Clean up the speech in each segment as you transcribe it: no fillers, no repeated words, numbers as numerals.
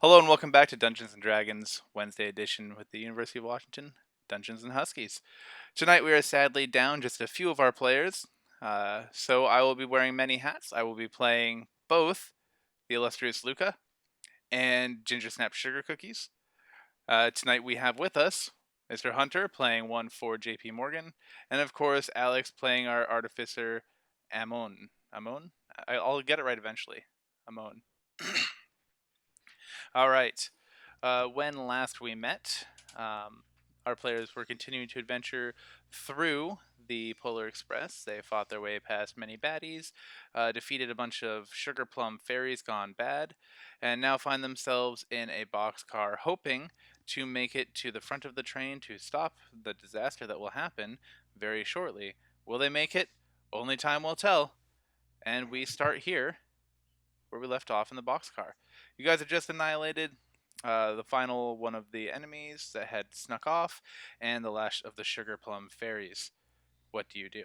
Hello and welcome back to Dungeons and Dragons Wednesday edition with the University of Washington Dungeons and Huskies. Tonight we are sadly down just a few of our players, so I will be wearing many hats. I will be playing both the illustrious Luca and Ginger Snap Sugar Cookies. Tonight we have with us Mr. Hunter playing one for JP Morgan, and of course Alex playing our artificer Amon. Amon? I'll get it right eventually. Amon. All right. When last we met, our players were continuing to adventure through the Polar Express. They fought their way past many baddies, defeated a bunch of sugar plum fairies gone bad, and now find themselves in a boxcar, hoping to make it to the front of the train to stop the disaster that will happen very shortly. Will they make it? Only time will tell. And we start here, where we left off in the boxcar. You guys have just annihilated the final one of the enemies that had snuck off, and the last of the sugar plum fairies. What do you do?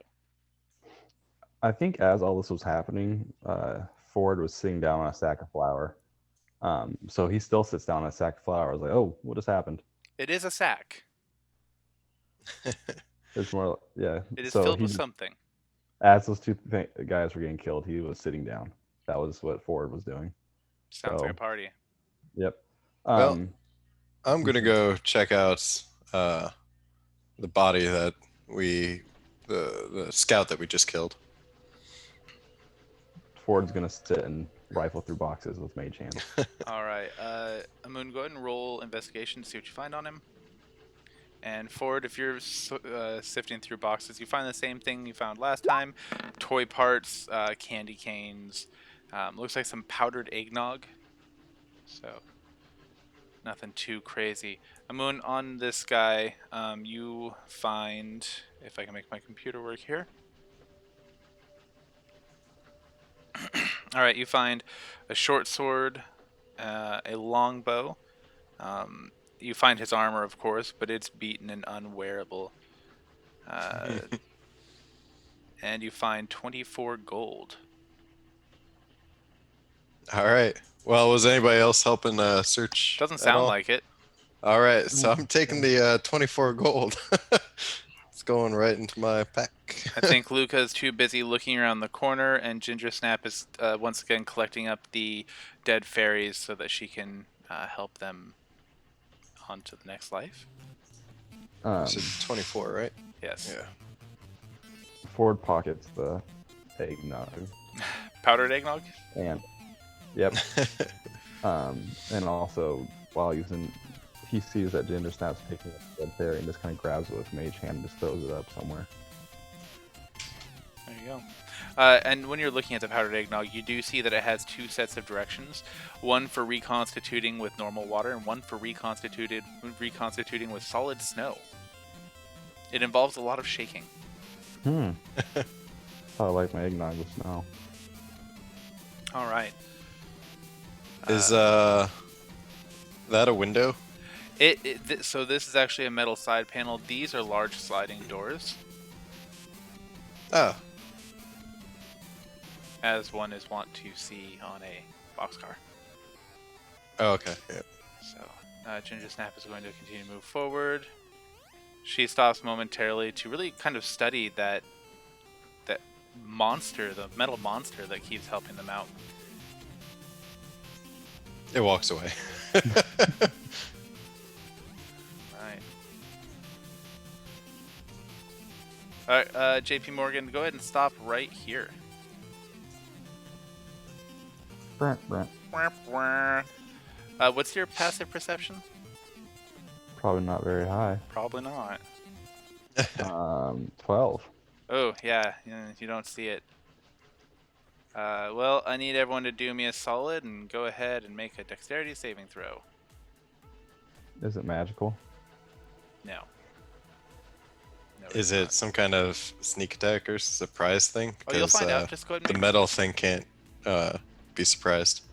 I think as all this was happening, Ford was sitting down on a sack of flour. So he still sits down on a sack of flour. I was like, oh, what just happened? It is a sack. It's more, yeah. It is So filled he, with something. as those two guys were getting killed, he was sitting down. That was what Ford was doing. Sounds like a So, party. yep. Well, Um, I'm gonna go check out the body that the scout that we just killed. Ford's gonna sit and rifle through boxes with mage hand. All right. Amun, go ahead and roll investigation to see what you find on him. And Ford, if you're sifting through boxes, you find the same thing you found last time: toy parts, candy canes. Looks like some powdered eggnog. So nothing too crazy. Amun, on this guy, you find, if I can make my computer work here. All right, you find a short sword, a long bow. You find his armor, of course, but it's beaten and unwearable. And you find 24 gold. All right. Well, was anybody else helping search? Doesn't at sound all? like it. All right, so I'm taking the 24 gold. It's going right into my pack. I think Luca's too busy looking around the corner, and Ginger Snap is once again collecting up the dead fairies so that she can help them on to the next life. You said 24, right? Yes. Yeah. Ford pockets the eggnog. Powdered eggnog? And, yep. And also, while using, he sees that Ginger Snap's picking up the dead fairy and just kind of grabs it with mage hand and just throws it up somewhere. There you go. And when you're looking at the powdered eggnog, you do see that it has two sets of directions. One for reconstituting with normal water, and one for reconstituting with solid snow. It involves a lot of shaking. I like my eggnog with snow. All right. Is that a window? So this is actually a metal side panel. These are large sliding doors, Oh, as one is wont to see on a boxcar. oh, okay. Yeah. So Ginger Snap is going to continue to move forward. She stops momentarily to really kind of study that monster, the metal monster that keeps helping them out. It walks away. Right. All right, JP Morgan, go ahead and stop right here. Brent. What's your passive perception? Probably not very high. Probably not. 12. Oh, yeah, you don't see it. Well, I need everyone to do me a solid and go ahead and make a dexterity saving throw. Is it magical? No. No, Is it's it not. some kind of sneak attack or surprise thing? Oh, you'll find out. 'Cause, Just go ahead the and make metal thing can't be surprised.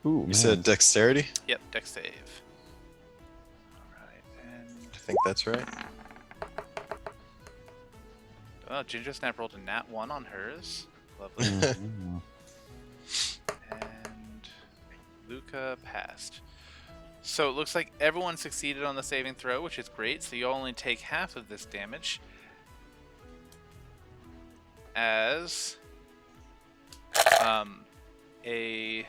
Ooh, You man. said dexterity? Yep, dex save. Alright, and... I think that's right. Oh, Ginger Snap rolled a nat 1 on hers. Lovely. Mhm. And... Luca passed. So it looks like everyone succeeded on the saving throw, which is great. So you only take half of this damage. As a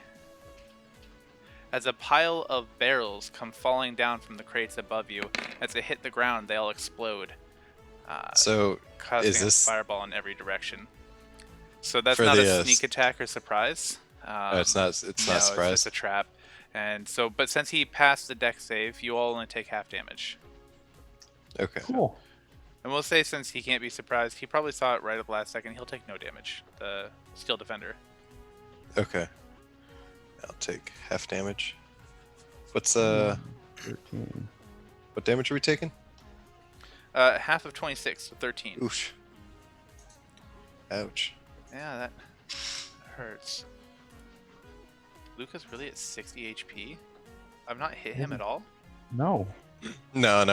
pile of barrels come falling down from the crates above you. As they hit the ground, they all explode, So casting is a this fireball in every direction. So that's for not the a sneak attack or surprise. it's not No, it's it's not surprise. just a trap. And so, but since he passed the deck save, you all only take half damage. Okay. Cool. And we'll say since he can't be surprised, he probably saw it right at the last second. He'll take no damage. The skill defender. Okay. I'll take half damage. What's 13. what damage are we taking? Half of 26, so 13. Oof. Ouch. Yeah, that hurts. Luca's really at 60 HP. I've not hit him at all. No. No,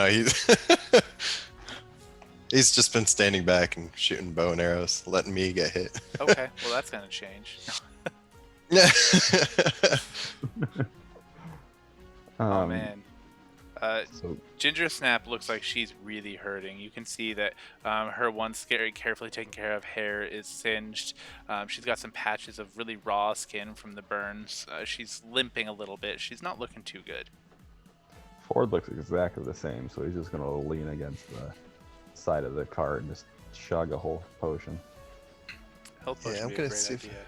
he's just been standing back and shooting bow and arrows, letting me get hit. Okay, well that's gonna change. Oh man. So Ginger Snap looks like she's really hurting. You can see that her one scary, carefully taken care of hair is singed. She's got some patches of really raw skin from the burns. She's limping a little bit. She's not looking too good. Ford looks exactly the same, so he's just gonna lean against the side of the cart and just chug a whole potion. Health potion I'm would be gonna a great see if- idea.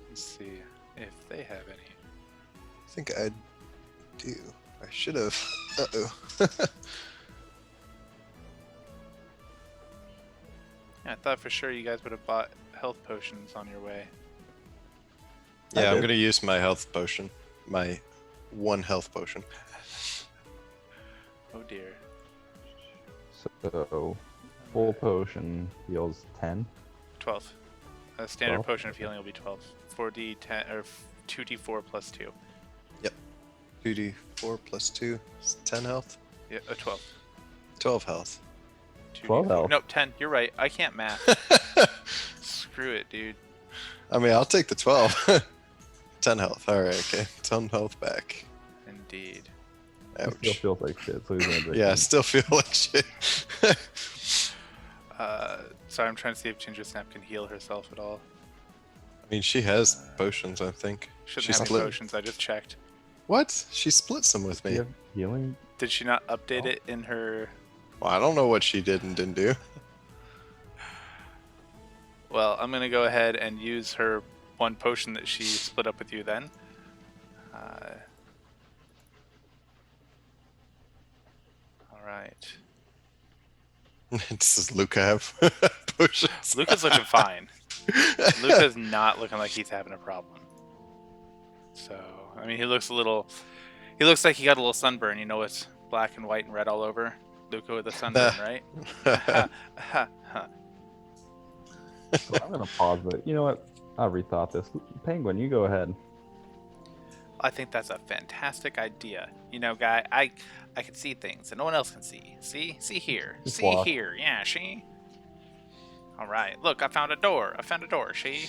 Let's see if they have any. I think I do. I should have. Uh-oh. Yeah, I thought for sure you guys would have bought health potions on your way. Yeah, I'm did. gonna use my health potion. My one health potion. Oh dear. So full potion heals 10. 12. A standard 12? potion of healing will be 12. 4d10 or 2d4 plus 2. 2d4 plus 2 is 10 health. Yeah, 12. 12 health. 12 health. Nope, 10. You're right. I can't math. Screw it, dude. I mean, I'll take the 12. 10 health. Alright, okay. 10 health back. Indeed. He still Ouch. feels like shit, so he's gonna drink Yeah, I one. still feel like shit. Sorry, I'm trying to see if Ginger Snap can heal herself at all. I mean, she has potions, I think. Shouldn't She have any split. potions. I just checked. What? She split some with Do me. you have healing? Did she not update Oh. it in her... Well, I don't know what she did and didn't do. Well, I'm going to go ahead and use her one potion that she split up with you then. Alright. Does Luca have potions? Luca's looking fine. Luca's not looking like he's having a problem. So, I mean, he looks a little... He looks like he got a little sunburn. You know, it's black and white and red all over. Luca with a sunburn, right? Ha, ha, ha. So I'm gonna pause, but you know what? I've rethought this. Penguin, you go ahead. I think that's a fantastic idea. You know, guy, I can see things that no one else can see. See here. Just See walk. here. Yeah, see? All right. Look, I found a door. See?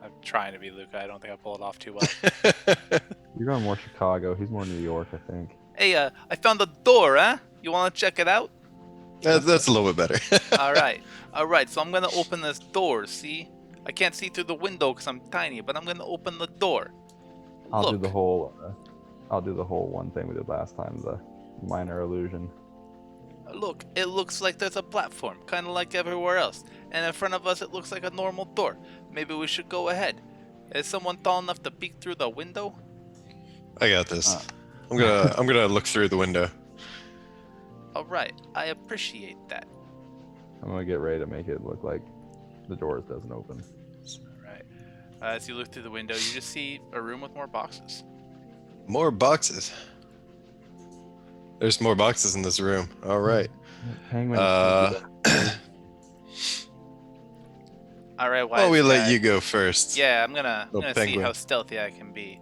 I'm trying to be Luca. I don't think I pull it off too well. You're going more Chicago. He's more New York, I think. Hey, I found the door, huh? You want to check it out? That's a little bit better. All right. So I'm gonna open this door. See? I can't see through the window because I'm tiny, but I'm gonna open the door. I'll do Look. the whole. I'll do the whole one thing we did last time, the minor illusion. Look, it looks like there's a platform, kind of like everywhere else. And in front of us, it looks like a normal door. Maybe we should go ahead. Is someone tall enough to peek through the window? I got this. I'm gonna look through the window. All right, I appreciate that. I'm gonna get ready to make it look like the doors doesn't open. All right. As you look through the window, you just see a room with more boxes. More boxes. There's more boxes in this room. All right. Penguin. All right, Well, we wise let guy. you go first. Yeah, I'm gonna see penguin. how stealthy I can be.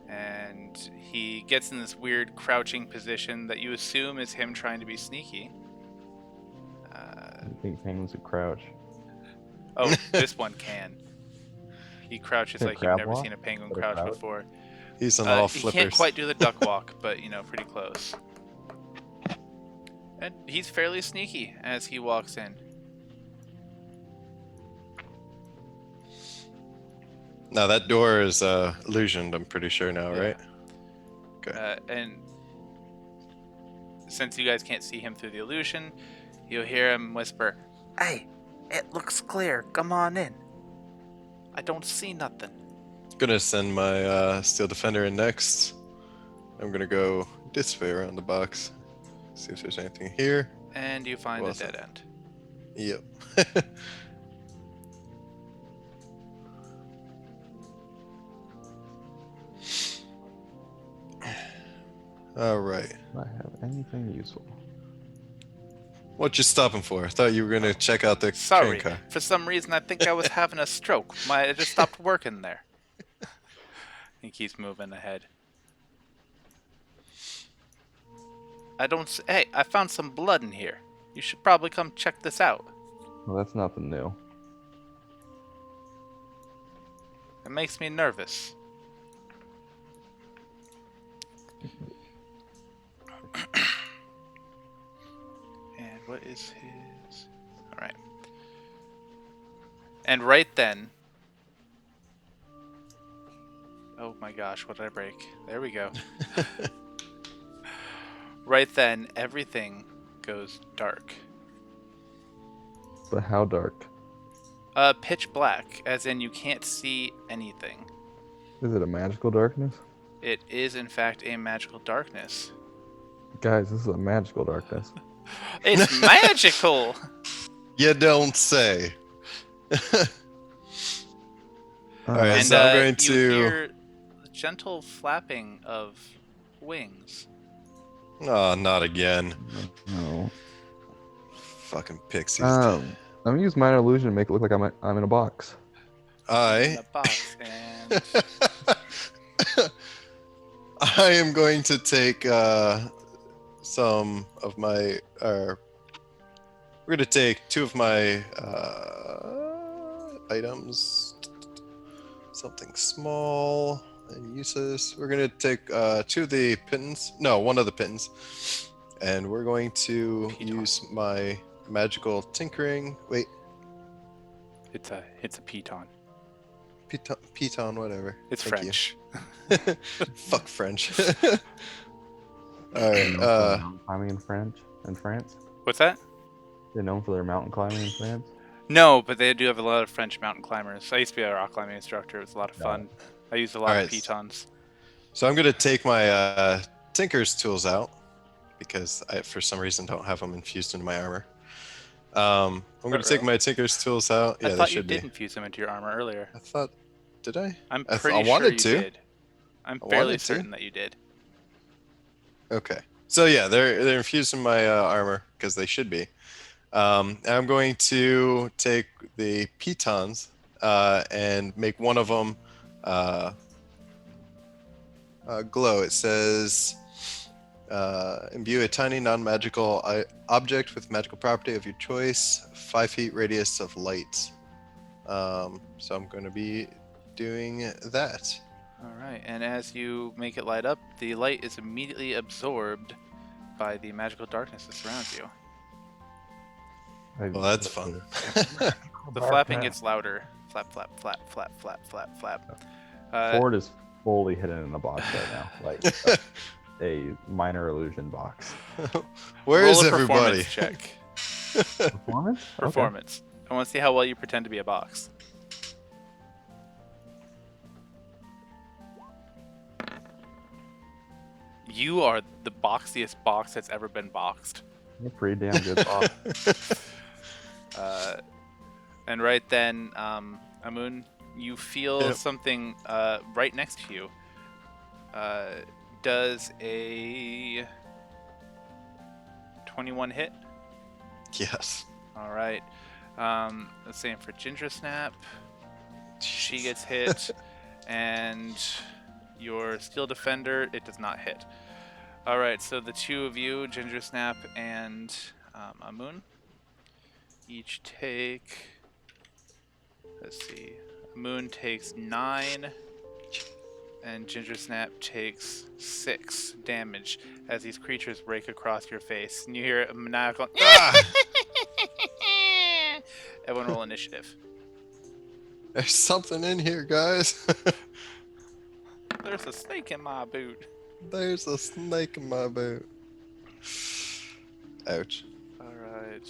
And he gets in this weird crouching position that you assume is him trying to be sneaky. I think penguins would crouch. Oh, this one can. He crouches Is it like you've crab never walk? seen a penguin Is it a crouch crowd? before. He's on all He flippers. can't quite do the duck walk, but pretty close. And he's fairly sneaky as he walks in. Now that door is illusioned, I'm pretty sure now, Yeah. right? Okay. And since you guys can't see him through the illusion, you'll hear him whisper, "Hey, it looks clear. Come on in. I don't see nothing." Gonna send my Steel Defender in next. I'm gonna go this way around the box. See if there's anything here. And you find Well a dead end. Yep. All right. Do I have anything useful? What you stopping for? I thought you were gonna check out the Sorry, train car. for some reason I think I was having a stroke. It just stopped working there. He keeps moving ahead. Hey, I found some blood in here. You should probably come check this out. Well, that's nothing new. It makes me nervous. And what is his? All right. And right then. Oh my gosh, what did I break? There we go. Right then, everything goes dark. But how dark? Pitch black, as in you can't see anything. Is it a magical darkness? It is, in fact, a magical darkness. Guys, this is a magical darkness. It's magical! You don't say. All right, And so I'm going you to. hear the gentle flapping of wings. Oh, not again. No. Fucking pixies. I'm gonna use minor illusion to make it look like I'm in a box. In I. a box, and I am going to take some of my. We're going to take 2 of my items. Something small and useless. We're going to take 2 of the pittons. No, 1 of the pittons. And we're going to Piton. use my magical tinkering. Wait, it's a piton. piton, whatever. It's Thank French. you. Fuck French. All They're right. known for mountain climbing in France. What's that? They're known for their mountain climbing in France. No, but they do have a lot of French mountain climbers. I used to be a rock climbing instructor. It was a lot of No. fun. I used a lot Alright. of pitons. So I'm going to take my Tinker's tools out because I, for some reason, don't have them infused into my armor. I'm going to take my Tinker's tools out. Yeah, I they thought you should did be. infuse them into your armor earlier. I thought, did I? I'm I pretty sure wanted you to. did. I'm I fairly wanted to. certain that you did. Okay. So yeah, they're infused in my armor because they should be. And I'm going to take the pitons and make one of them glow. It says imbue a tiny non-magical object with magical property of your choice, 5 feet radius of light. So I'm going to be doing that. All right, and as you make it light up, the light is immediately absorbed by the magical darkness that surrounds you. Well, that's fun. The flapping gets louder. Flap, flap, flap, flap, flap, flap, flap. Ford is fully hidden in a box right now, like a minor illusion box. Where roll is a everybody? performance check. Performance? Okay. Performance. I want to see how well you pretend to be a box. You are the boxiest box that's ever been boxed. You're a pretty damn good box. And right then, Amun, you feel Yep. something right next to you. Does a 21 hit? Yes. All right. The same for Ginger Snap. She gets hit. And your Steel Defender, it does not hit. All right, so the 2 of you, Ginger Snap and Amun, each take, let's see, Moon takes 9, and Ginger Snap takes 6 damage as these creatures break across your face. And you hear a maniacal. Ah! Everyone roll initiative. There's something in here, guys. There's a snake in my boot. There's a snake in my boot. Ouch. Alright.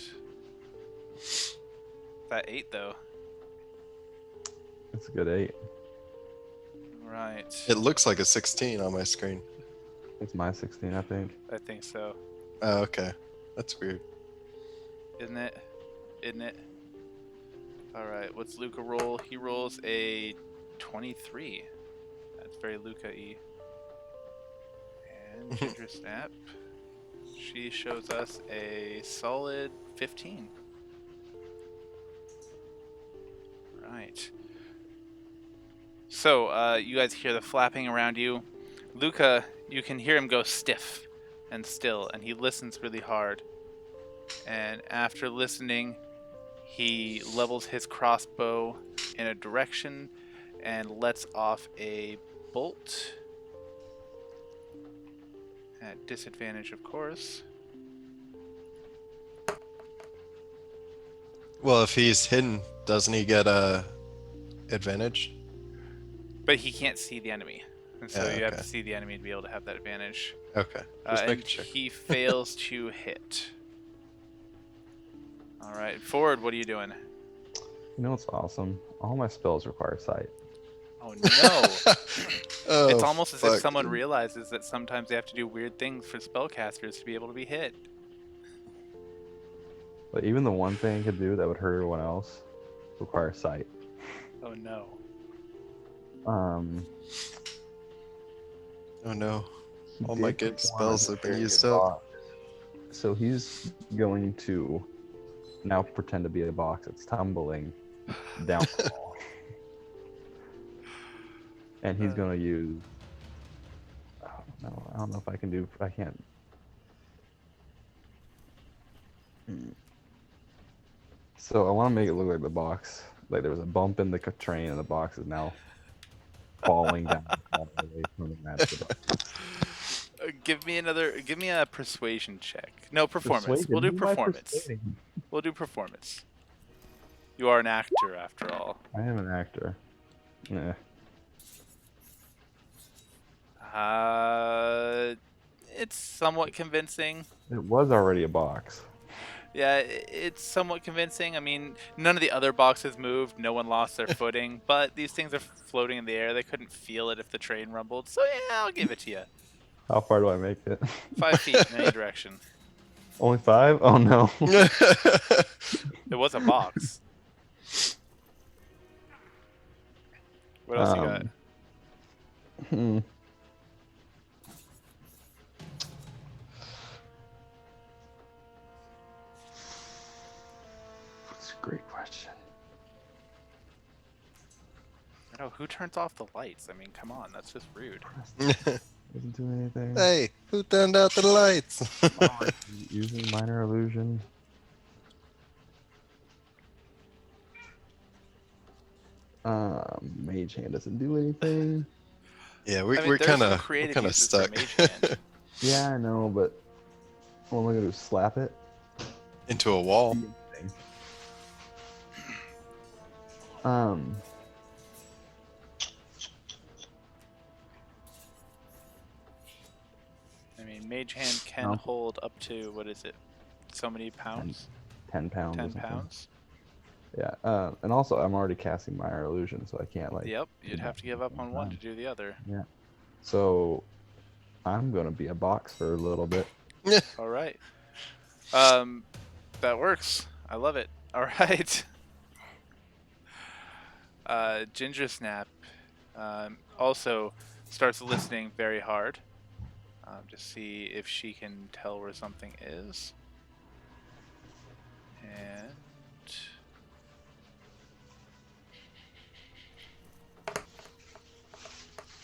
That 8, though. It's a good 8. Right. It looks like a 16 on my screen. It's my 16, I think. I think so. Oh, okay. That's weird. Isn't it? Isn't it? Alright, what's Luca roll? He rolls a 23. That's very Luca-y. And Ginger Snap. She shows us a solid 15. Right. So, you guys hear the flapping around you. Luca, you can hear him go stiff and still, and he listens really hard. And after listening, he levels his crossbow in a direction and lets off a bolt. At disadvantage, of course. Well, if he's hidden, doesn't he get a advantage? But he can't see the enemy. And so Yeah, you have okay. to see the enemy to be able to have that advantage. Okay. Just And making sure. he fails to hit. Alright, Ford, what are you doing? You know what's awesome? All my spells require sight. Oh no! Oh, It's almost as if fuck. someone realizes that sometimes they have to do weird things for spellcasters to be able to be hit. But even the one thing I could do that would hurt everyone else requires sight. Oh no. Um, Oh no. he All my did good perform spells a have been very used good up. box. So he's going to now pretend to be a box that's tumbling down the wall. And he's going to use... I don't know if I can do... I can't... So I want to make it look like the box, like there was a bump in the train and the box is now falling down all the way from the match. Give me a persuasion check. No, performance. Persuasion? We'll do Who am I performance. persuading? We'll do performance. You are an actor, after all. I am an actor. Yeah. It's somewhat convincing. It was already a box. Yeah, it's somewhat convincing. I mean, none of the other boxes moved. No one lost their footing. But these things are floating in the air. They couldn't feel it if the train rumbled. So yeah, I'll give it to you. How far do I make it? 5 feet in any direction. Only 5? Oh no. It was a box. What else you got? Hmm. That's a great question. I know, who turns off the lights? I mean, come on, that's just rude. Doesn't do anything. Hey, who turned out the lights? Using minor illusion. Mage hand doesn't do anything. Yeah, I we're mean, there's kind some of creative uses for stuck Mage Hand. Yeah, I know, but what am I gonna do? Slap it? into a wall. Um. I mean, Mage Hand can No. hold up to, what is it? So many pounds? 10 pounds. or 10 something. pounds? Yeah. And also, I'm already casting minor illusion, so I can't like. Yep, you'd have to give up on one to do the other. Yeah. So, I'm gonna be a box for a little bit. All right. That works. I love it. All right. Ginger Snap also starts listening very hard to see if she can tell where something is. And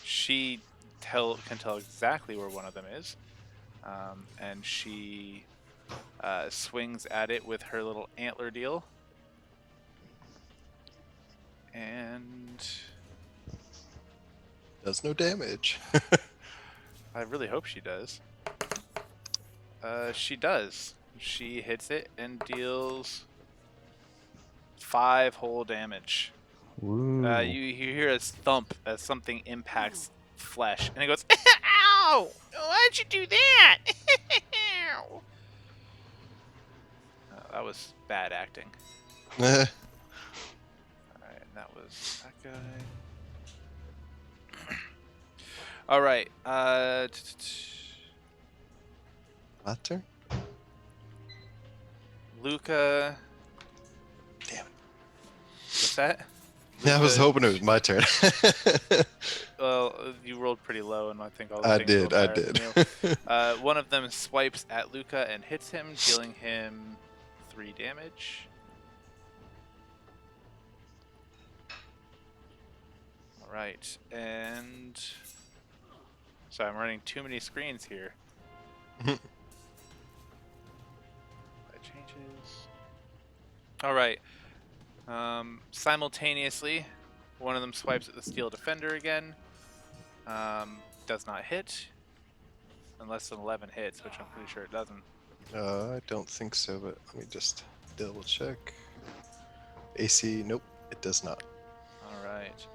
she can tell exactly where one of them is. And she swings at it with her little antler deal. And Does no damage. I really hope she does. She does. She hits it and deals 5 whole damage. Woo. You hear a thump as something impacts flesh, and it goes, "Ow! Why'd you do that?" That was bad acting. Eh, Alright, and that was that guy. Alright, My turn? Luca. Damn it. What's that? Yeah, I was Luca- hoping it was my turn. Well, you rolled pretty low, and I think all the I things did, rolled I higher than did. you. One of them swipes at Luca and hits him, dealing him 3 damage. Alright, and... So I'm running too many screens here. That changes. Alright. Simultaneously, one of them swipes at the Steel Defender again. Does not hit. Unless an 11 hits, which I'm pretty sure it doesn't. I don't think so, but let me just double check. AC, nope, it does not. Alright.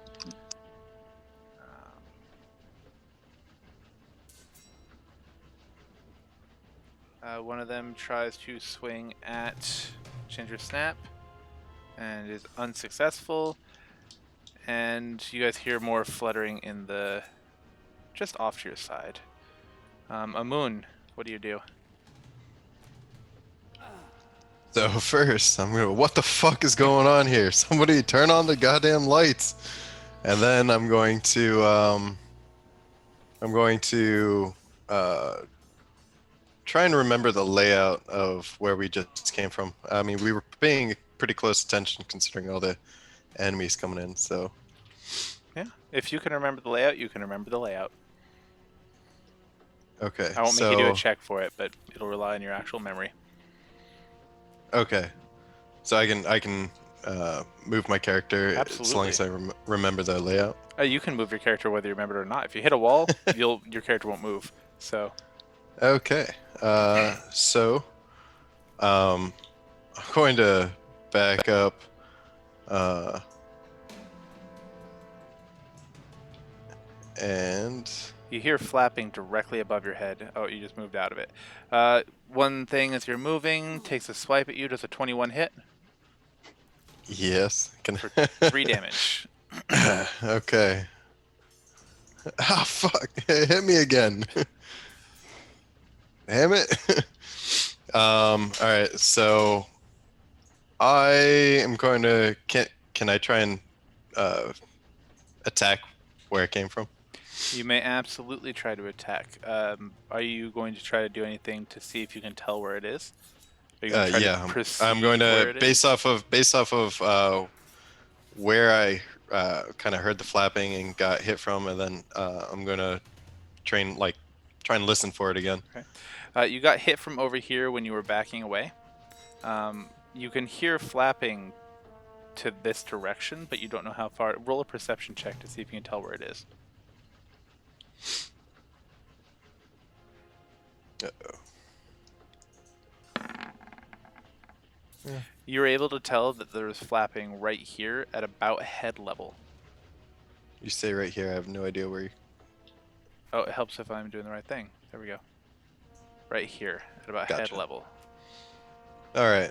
One of them tries to swing at Ginger Snap and is unsuccessful. And you guys hear more fluttering in the... just off to your side. Amun, what do you do? So first, I'm gonna, what the fuck is going on here? Somebody turn on the goddamn lights. And then I'm going to, try and remember the layout of where we just came from. I mean, we were paying pretty close attention considering all the enemies coming in, so. Yeah, if you can remember the layout, you can remember the layout. Okay, I won't make you do a check for it, but it'll rely on your actual memory. Okay. So I can move my character as long as I remember the layout. You can move your character whether you remember it or not. If you hit a wall, your character won't move. So Okay. I'm going to back up. And you hear flapping directly above your head. Oh, you just moved out of it. One thing as you're moving takes a swipe at you. Does a 21 hit? yes, For 3 damage. Okay. Ah, fuck! It hit me again. Damn it. All right. So I am going to. Can I try and attack where it came from? You may absolutely try to attack. Are you going to try to do anything to see if you can tell where it is? Are you going to try to I'm going to based off of where I kind of heard the flapping and got hit from, and then I'm going to try and listen for it again. Okay. You got hit from over here when you were backing away. You can hear flapping to this direction, but you don't know how far. Roll a perception check to see if you can tell where it is. Uh-oh. Yeah. You're able to tell that there's flapping right here at about head level. You say right here. I have no idea where you... Oh, it helps if I'm doing the right thing. There we go. Right here at about head level. All right.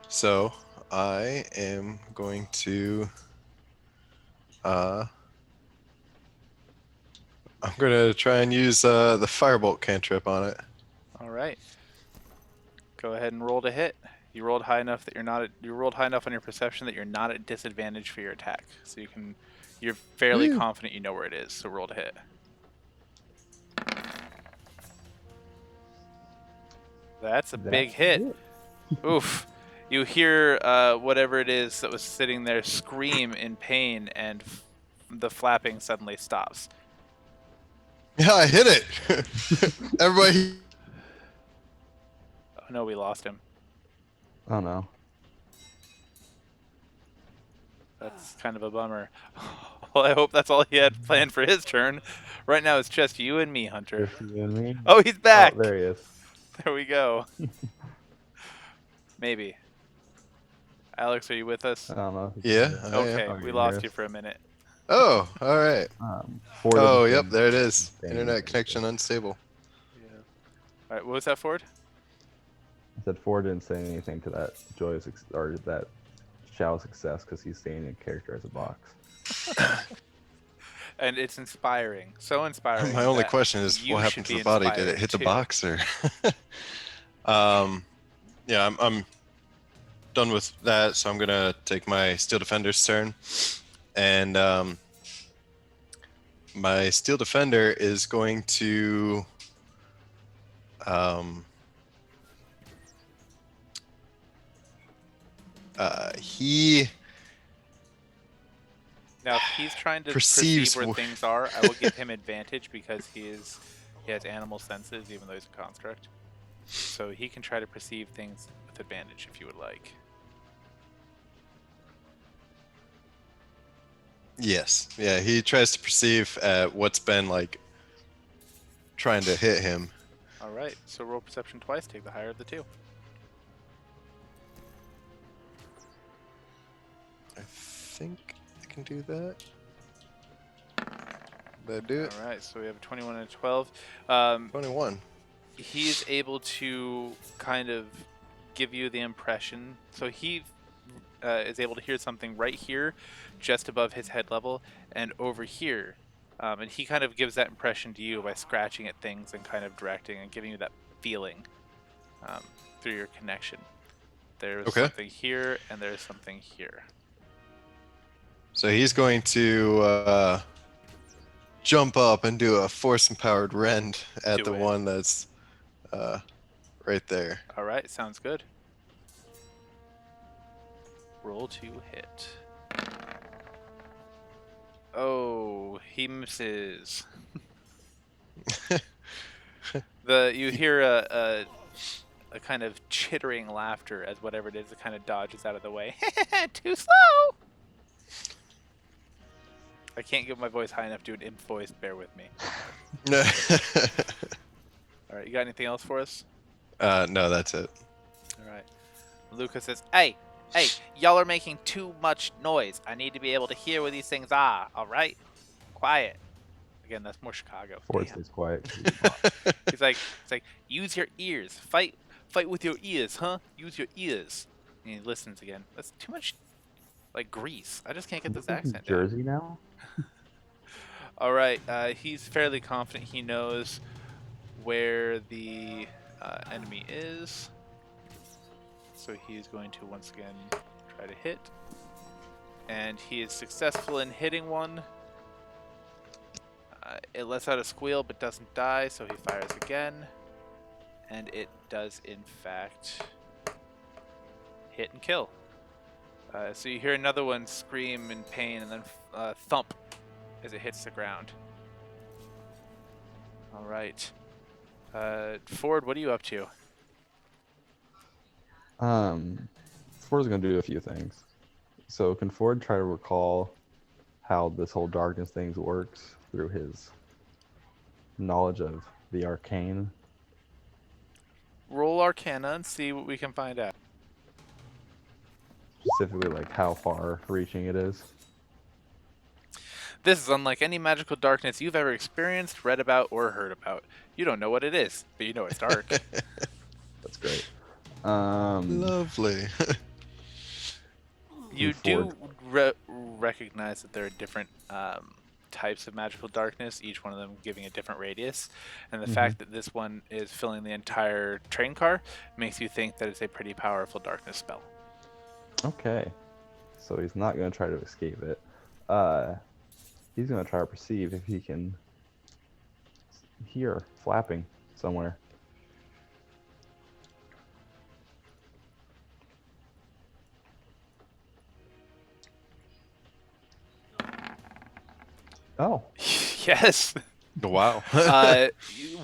So I am going to... I'm going to try and use the firebolt cantrip on it. All right. Go ahead and roll to hit. You rolled high enough that you rolled high enough on your perception that you're not at disadvantage for your attack. So you're fairly confident you know where it is. So roll to hit. That's a big hit. Oof. You hear whatever it is that was sitting there scream in pain, and the flapping suddenly stops. Yeah, I hit it. Everybody. Oh no, we lost him. Oh no. That's kind of a bummer. Well, I hope that's all he had planned for his turn. Right now it's just you and me, Hunter. Just you and me. Oh, he's Oh, back! there he is. There we go. Maybe. Alex, are you with us? I don't know. If you can Yeah, hear us. I am. Okay, Oh, we you can hear lost us. you for a minute. Oh, all right. Ford Oh, didn't say yep, there it anything is. saying Internet anything, connection so- unstable. Yeah. All right, what was that, Ford? I said Ford didn't say anything to that or that shout of success because he's saying a character as a box. And it's inspiring. So inspiring. My only that question is, you what should happened to be the body? Did it inspired hit the too. box or? Yeah, I'm done with that, so I'm gonna take my Steel Defender's turn, and my Steel Defender is going to he Now, if he's trying to perceives perceive where things are, I will give him advantage because he has animal senses, even though he's a construct. So he can try to perceive things with advantage if you would like. Yes, yeah, he tries to perceive what's been like trying to hit him. All right, so roll perception twice. Take the higher of the two. I think I can do that. Did I do it? All right, so we have a 21 and a 12. 21. He's able to kind of give you the impression. So he is able to hear something right here, just above his head level, and over here. And he kind of gives that impression to you by scratching at things and kind of directing and giving you that feeling through your connection. There's Okay. something here, and there's something here. So he's going to jump up and do a force empowered rend at Do the it. one that's right there. All right, sounds good. Roll to hit. Oh, he misses. You hear a kind of chittering laughter as whatever it is, it kind of dodges out of the way. Too slow. I can't get my voice high enough to do an imp voice. Bear with me. All right, you got anything else for us? No, that's it. All right. Lucas says, "Hey, y'all are making too much noise. I need to be able to hear where these things are. All right, quiet." Again, that's more Chicago. Ford Damn. stays quiet. It's like use your ears. Fight with your ears, huh? Use your ears. And he listens again. That's too much like Grease. I just can't get this accent down. Jersey now? All right, he's fairly confident he knows where the enemy is. So he's going to once again try to hit. And he is successful in hitting one. It lets out a squeal but doesn't die, so he fires again. And it does, in fact, hit and kill. So you hear another one scream in pain and then thump as it hits the ground. All right. Ford, what are you up to? Ford's gonna do a few things. So can Ford try to recall how this whole darkness thing works through his knowledge of the arcane? Roll Arcana and see what we can find out. Specifically, like how far reaching it is. This is unlike any magical darkness you've ever experienced, read about, or heard about. You don't know what it is, but you know it's dark. That's great. Lovely. You Ford. do recognize that there are different types of magical darkness, each one of them giving a different radius. And the fact that this one is filling the entire train car makes you think that it's a pretty powerful darkness spell. Okay. So he's not going to try to escape it. He's going to try to perceive if he can hear flapping somewhere. Oh. Yes. Wow.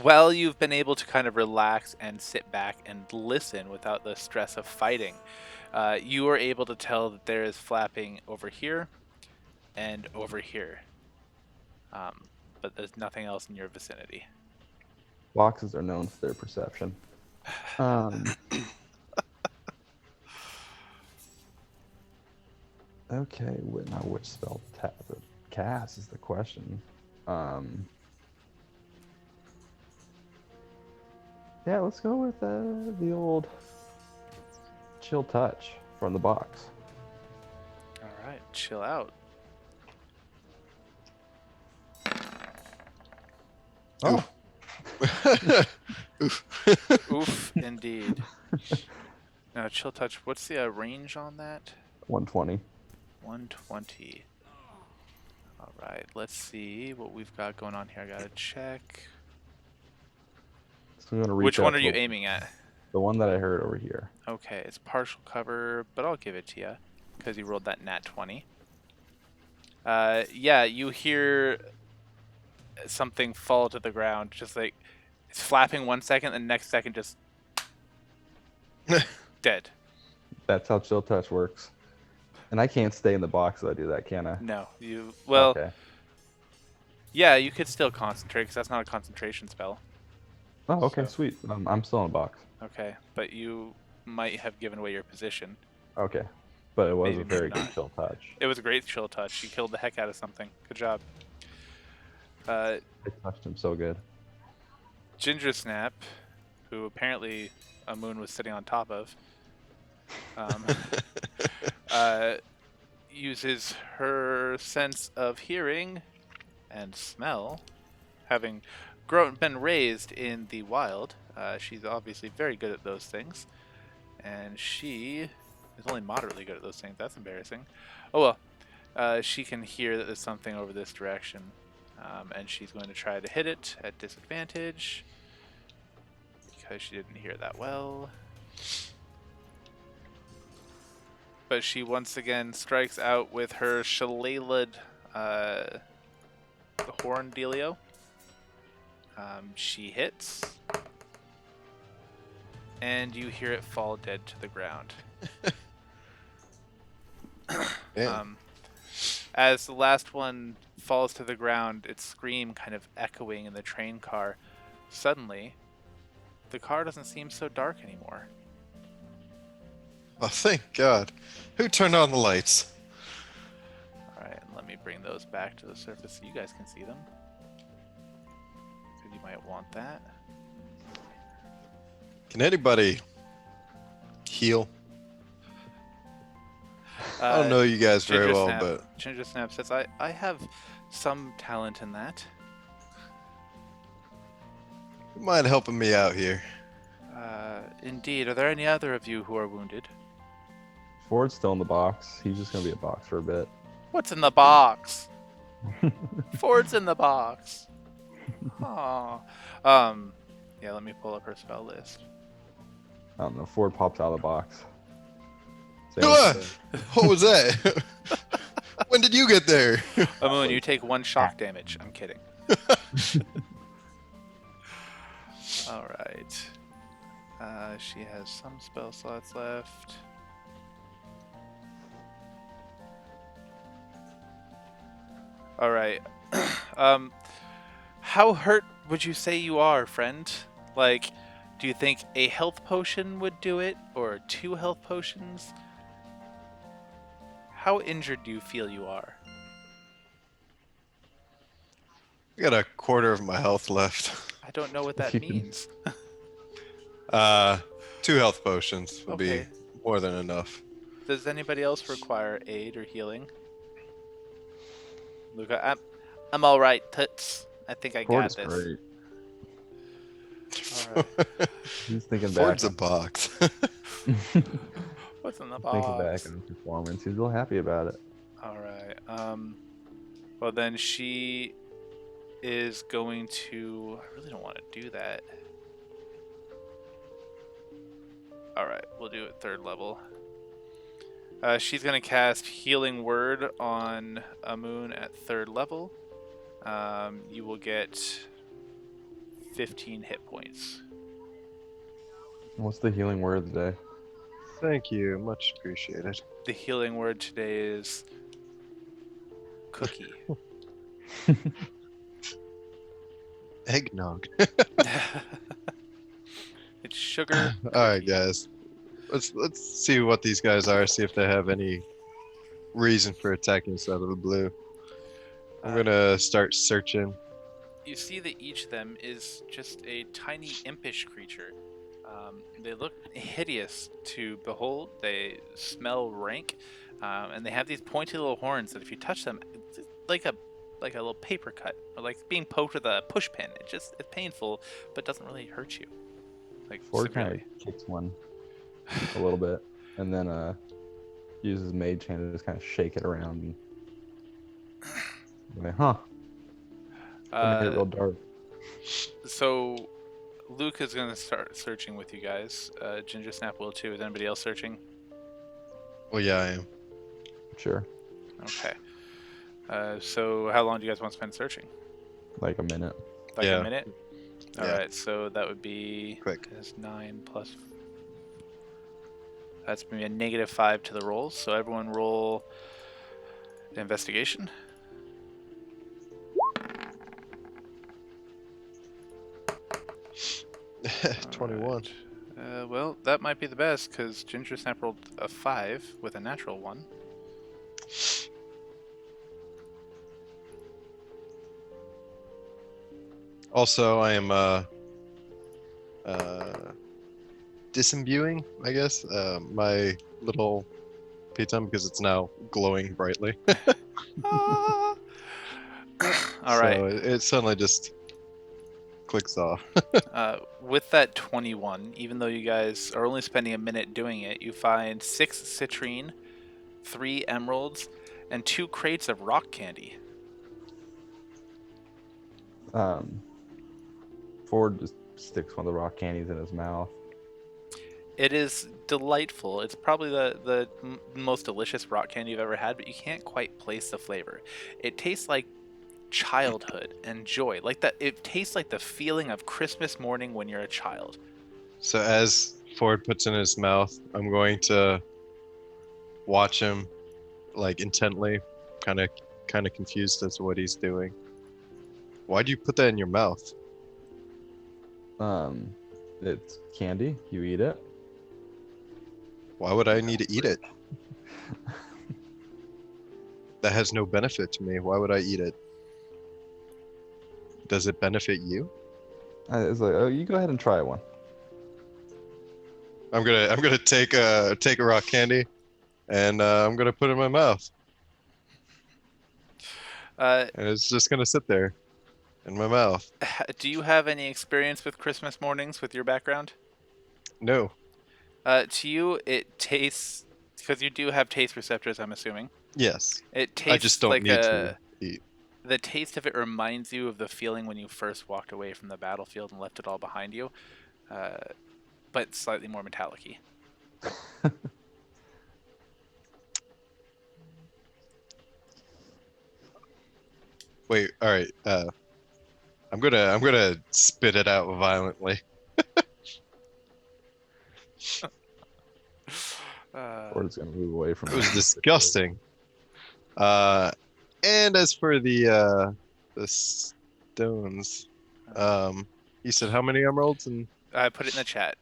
Well, you've been able to kind of relax and sit back and listen without the stress of fighting. You are able to tell that there is flapping over here and over here. But there's nothing else in your vicinity. Boxes are known for their perception. Okay, now which spell to cast is the question. Yeah, let's go with the old chill touch from the box. All right, chill out. Oh, Oof. Oof, indeed. Now, chill touch. What's the range on that? 120. 120. All right, let's see what we've got going on here. I gotta check. So I'm gonna reach Which out one are to you aiming at? the one that I heard over here. Okay, it's partial cover, but I'll give it to you because you rolled that nat 20. Yeah, you hear something fall to the ground, just like it's flapping 1 second, and the next second just dead. That's how chill touch works. And I can't stay in the box if I do that, can I? No, well, Okay. yeah, you could still concentrate because that's not a concentration spell. Oh, okay, So- sweet. I'm still in the box. Okay, but you might have given away your position. Okay. But it was Maybe, a very maybe good not. chill touch. It was a great chill touch. You killed the heck out of something. Good job. I touched him so good. Ginger Snap, who apparently a moon was sitting on top of, uses her sense of hearing and smell, having been raised in the wild. She's obviously very good at those things, and she is only moderately good at those things. That's embarrassing. Oh well. She can hear that there's something over this direction, and she's going to try to hit it at disadvantage because she didn't hear that well. But she once again strikes out with her shillelagh, the horn dealio. She hits, and you hear it fall dead to the ground. Damn. As the last one falls to the ground, its scream kind of echoing in the train car. Suddenly, the car doesn't seem so dark anymore. Oh, thank God. Who turned on the lights? Alright, let me bring those back to the surface so you guys can see them. Because you might want that. Can anybody heal? I don't know you guys very Ginger well, Snap, but Ginger Snap says, I have some talent in that. you mind helping me out here? Indeed. Are there any other of you who are wounded? Ford's still in the box. He's just gonna be a box for a bit. What's in the box? Ford's in the box. Aw. Yeah, let me pull up her spell list. I don't know. Ford pops out of the box. Ah! What was that? When did you get there? Amun, you take 1 shock damage. I'm kidding. Alright. She has some spell slots left. Alright. How hurt would you say you are, friend? Like, do you think a health potion would do it? Or 2 health potions? How injured do you feel you are? I got a quarter of my health left. I don't know what that You can- means. 2 health potions would Okay. be more than enough. Does anybody else require aid or healing? Luca, I'm all right, Toots. I think I Ford got is this. great. All right. He's thinking Ford's back. a box. What's in the Thinking back box? on his performance. He's real happy about it. All right. Well, then she is going to. I really don't want to do that. All right, we'll do it 3rd level. She's going to cast Healing Word on Amun at 3rd level. You will get 15 hit points. What's the healing word of the day? Thank you. Much appreciated. The healing word today is cookie. Eggnog. It's sugar All right, cookie. guys. Let's see what these guys are. See if they have any reason for attacking us out of the blue. I'm gonna start searching. You see that each of them is just a tiny impish creature. They look hideous to behold. They smell rank, and they have these pointy little horns that if you touch them, it's like a little paper cut, or like being poked with a push pin. It's painful, but doesn't really hurt you, like Ford kind of severely. kicks one a little bit, and then uses mage hand to just kind of shake it around and like, huh? Gonna get real dark. So Luke is gonna start searching with you guys. Ginger Snap will too. Is anybody else searching? Well, yeah, I am. Sure, Okay. So how long do you guys want to spend searching? like a minute. Like Yeah. a minute? Yeah. Alright, so that would be... Quick. That's 9 plus... That's going to be a -5 to the rolls. So everyone roll investigation. Alright. 21. Well, that might be the best, because Ginger Snap rolled a 5 with a natural 1. Also, I am disimbuing, I guess, my little piton because it's now glowing brightly. Ah! Alright. So it suddenly just clicks off. With that 21, even though you guys are only spending a minute doing it, you find 6 citrine, 3 emeralds, and 2 crates of rock candy. Ford just sticks one of the rock candies in his mouth. It is delightful. It's probably the most delicious rock candy you've ever had, but you can't quite place the flavor. It tastes like childhood and joy. Like that, it tastes like the feeling of Christmas morning when you're a child. So as Ford puts in his mouth, I'm going to watch him like intently, kind of confused as to what he's doing. Why do you put that in your mouth? It's candy. You eat it. Why would I need to eat it? That has no benefit to me. Why would I eat it? Does it benefit you? It's like, oh, you go ahead and try one. I'm gonna take a rock candy, and I'm gonna put it in my mouth, and it's just gonna sit there, in my mouth. Do you have any experience with Christmas mornings with your background? No. To you, it tastes, because you do have taste receptors, I'm assuming. Yes. It tastes I just don't like need to eat. the taste of it reminds you of the feeling when you first walked away from the battlefield and left it all behind you, but slightly more metallic-y. Wait. All right. I'm gonna spit it out violently. Ford's gonna move away from It was disgusting. And as for the stones, you said how many emeralds? And I put it in the chat.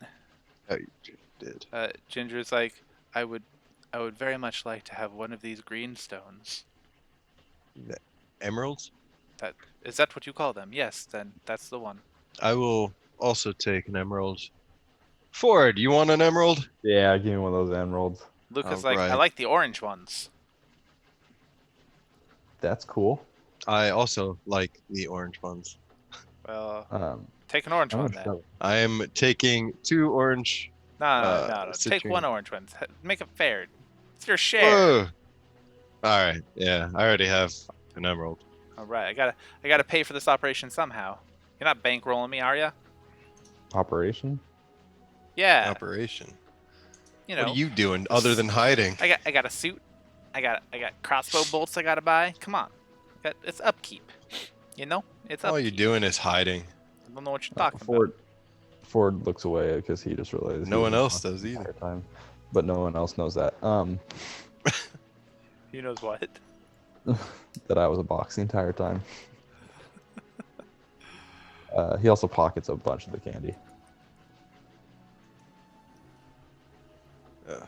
oh, you did. Ginger's like, I would very much like to have one of these green stones. Emeralds? Is that what you call them? Yes, then that's the one. I will also take an emerald. Ford, you want an emerald? Yeah, give me one of those emeralds. Luca's like, I Alright. like the orange ones. That's cool. I also like the orange ones. Well, take an orange I'm one gonna then. shove it. I am taking 2 orange. No. Take citrine. one orange one. Make it fair. It's your share. Whoa! Alright, yeah, I already have an emerald. All right, I gotta pay for this operation somehow. You're not bankrolling me, are ya? Operation. Yeah. Operation. You know, What are you doing other than hiding? I got a suit. I got crossbow bolts I gotta buy. Come on, it's upkeep. You know, it's upkeep. All you're doing is hiding. I don't know what you're talking Ford looks away because he just realized No he one was else on does the either. entire time. but no one else knows that. He knows what? That I was a box the entire time. He also pockets a bunch of the candy. Yeah. Alright.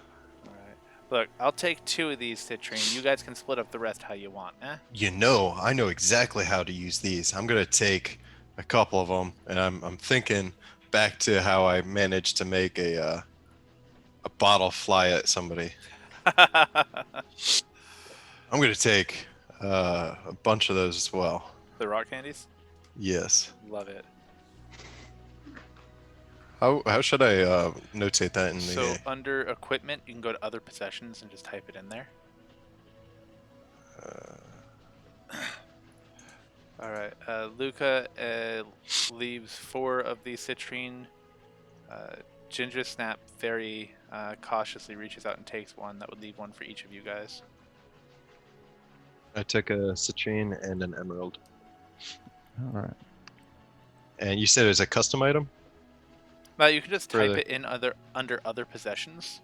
Look, I'll take 2 of these, Citrine. You guys can split up the rest how you want, eh? I know exactly how to use these. I'm gonna take a couple of them, and I'm thinking back to how I managed to make a bottle fly at somebody. I'm gonna take a bunch of those as well. The rock candies? Yes. Love it. How should I notate that in the So under equipment, you can go to other possessions and just type it in there. All right. Luca leaves 4 of the citrine. Ginger Snap very cautiously reaches out and takes 1. That would leave 1 for each of you guys. I took a citrine and an emerald. All right. And you said it was a custom item? Now you can just For type the- it in under other possessions.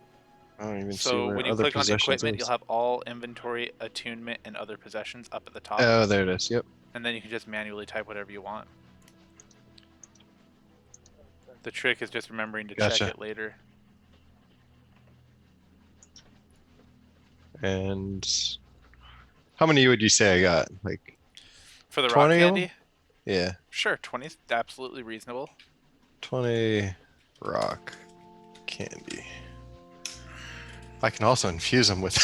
I don't even see So where when you other click on possessions equipment, is. you'll have all inventory, attunement, and other possessions up at the top. Oh, there it is. Yep. And then you can just manually type whatever you want. The trick is just remembering to check Gotcha. it later. And how many would you say I got? Like For the rock 20 of 'em? candy, yeah, sure, 20 is absolutely reasonable. 20 rock candy. I can also infuse them with.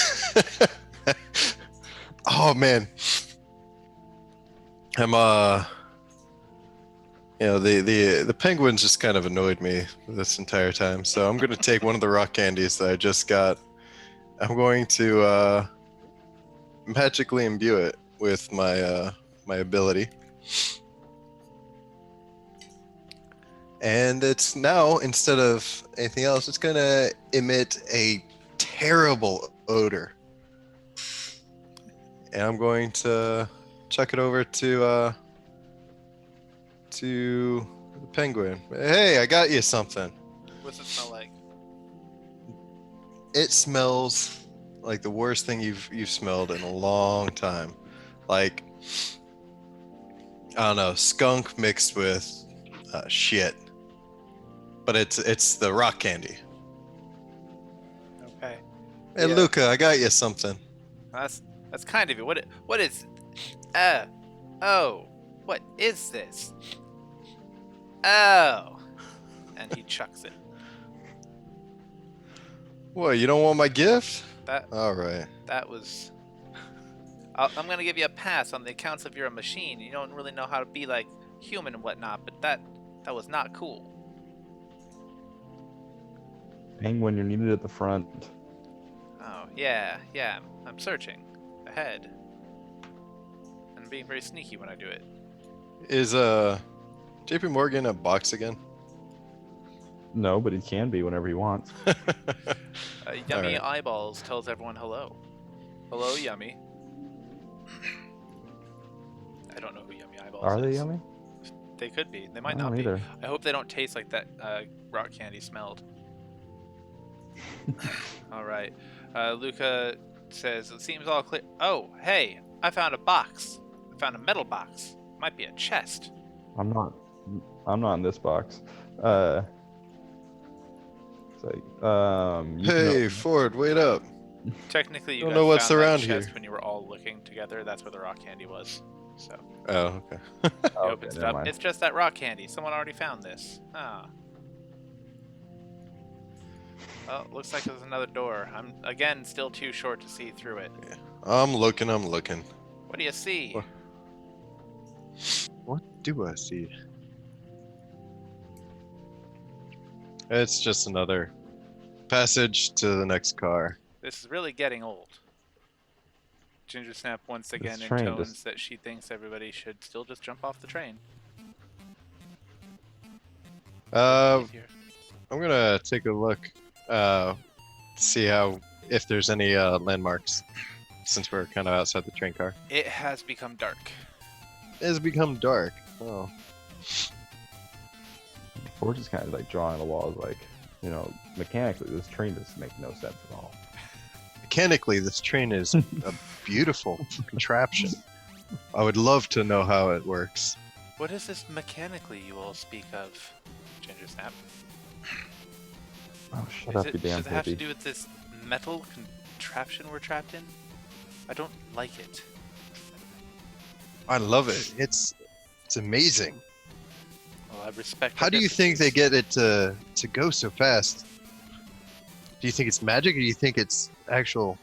Oh man, I'm the penguins just kind of annoyed me this entire time. So I'm gonna take one of the rock candies that I just got. I'm going to magically imbue it with my my ability. And it's now, instead of anything else, it's gonna emit a terrible odor. And I'm going to chuck it over to the penguin. Hey, I got you something. What's it smell like? It smells like the worst thing you've smelled in a long time. Like, I don't know, skunk mixed with shit. But it's the rock candy. Okay, Hey, Yeah. Luca, I got you something. that's kind of it. What is? Oh, what is this? Oh, and he chucks it. What, you don't want my gift? That All right. that was. I'm gonna give you a pass on the accounts of you're a machine. You don't really know how to be like human and whatnot, but that was not cool. Penguin, you're needed at the front. Oh yeah. I'm searching ahead. I'm being very sneaky when I do it. Is JP Morgan a box again? No, but he can be whenever he wants. Yummy Alright. Eyeballs tells everyone hello. Hello, Yummy. I don't know who Yummy Eyeballs Are is. they yummy? They could be. They might I not don't be. either. I hope they don't taste like that rock candy smelled. All right. Luca says, it seems all clear. Oh, hey, I found a box. I found a metal box. Might be a chest. I'm not in this box. It's like, you can Hey, open- Ford, wait up. Technically, you Don't guys know what's found that around chest here. when you were all looking together. That's where the rock candy was. So, Oh, okay. you Oh, open okay, it never up. mind. It's just that rock candy. Someone already found this. Ah. Well, looks like there's another door. I'm, again, still too short to see through it. I'm looking. What do you see? What? What do I see? It's just another passage to the next car. This is really getting old. Ginger Snap once again train intones just- that she thinks everybody should still just jump off the train. Uh, Here. I'm gonna take a look, see if there's any landmarks, since we're kind of outside the train car. It has become dark. It has become dark. Oh, Ford just kind of like drawing the walls, like, mechanically, this train does make no sense at all. Mechanically, this train is a beautiful contraption. I would love to know how it works. What is this mechanically you all speak of? Ginger snap. Oh, shut up, you damn Does it have to hippie. do with this metal contraption we're trapped in? I don't like it. I love it. It's amazing. Well, I respect. How your do you think they differences. get it to go so fast? Do you think it's magic, or do you think it's actual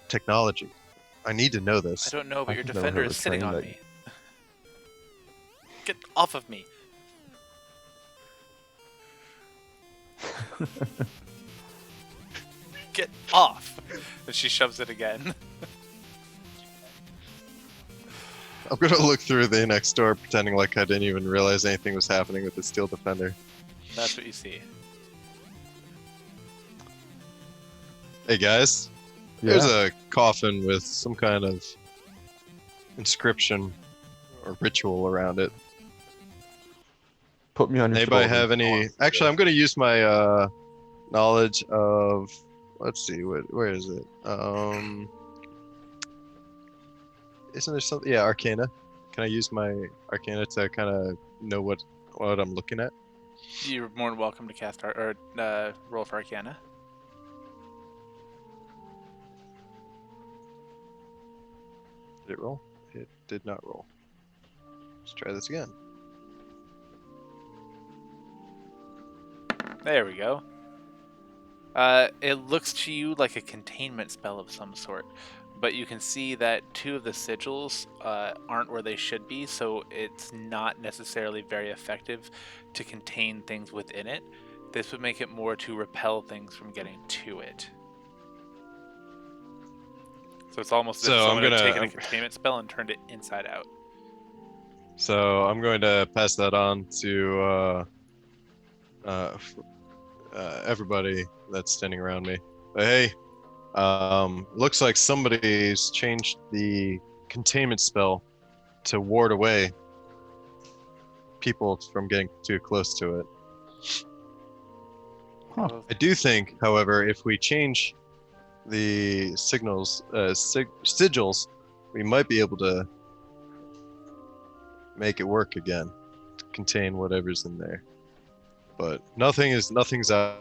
technology? I need to know I this. don't know, but I've your never defender heard of is a sitting train on that- me. Get off of me! Get off! And she shoves it again. I'm gonna look through the next door, pretending like I didn't even realize anything was happening with the steel defender. That's what you see. Hey guys, there's a coffin with some kind of inscription or ritual around it. Put me on your Anybody shoulders. have any? Actually, I'm gonna use my knowledge of. Let's see, where is it? Isn't there something? Yeah, Arcana. Can I use my Arcana to kind of know what I'm looking at? You're more than welcome to cast roll for Arcana. Did it roll? It did not roll. Let's try this again. There we go. It looks to you like a containment spell of some sort, but you can see that two of the sigils aren't where they should be, so it's not necessarily very effective to contain things within it. This would make it more to repel things from getting to it. So it's almost as if So I'm someone had gonna- taken a containment spell and turned it inside out. So I'm going to pass that on to everybody that's standing around me. But hey, looks like somebody's changed the containment spell to ward away people from getting too close to it. Huh. Well, I do think, however, if we change the sigils, we might be able to make it work again, to contain whatever's in there. But nothing's out.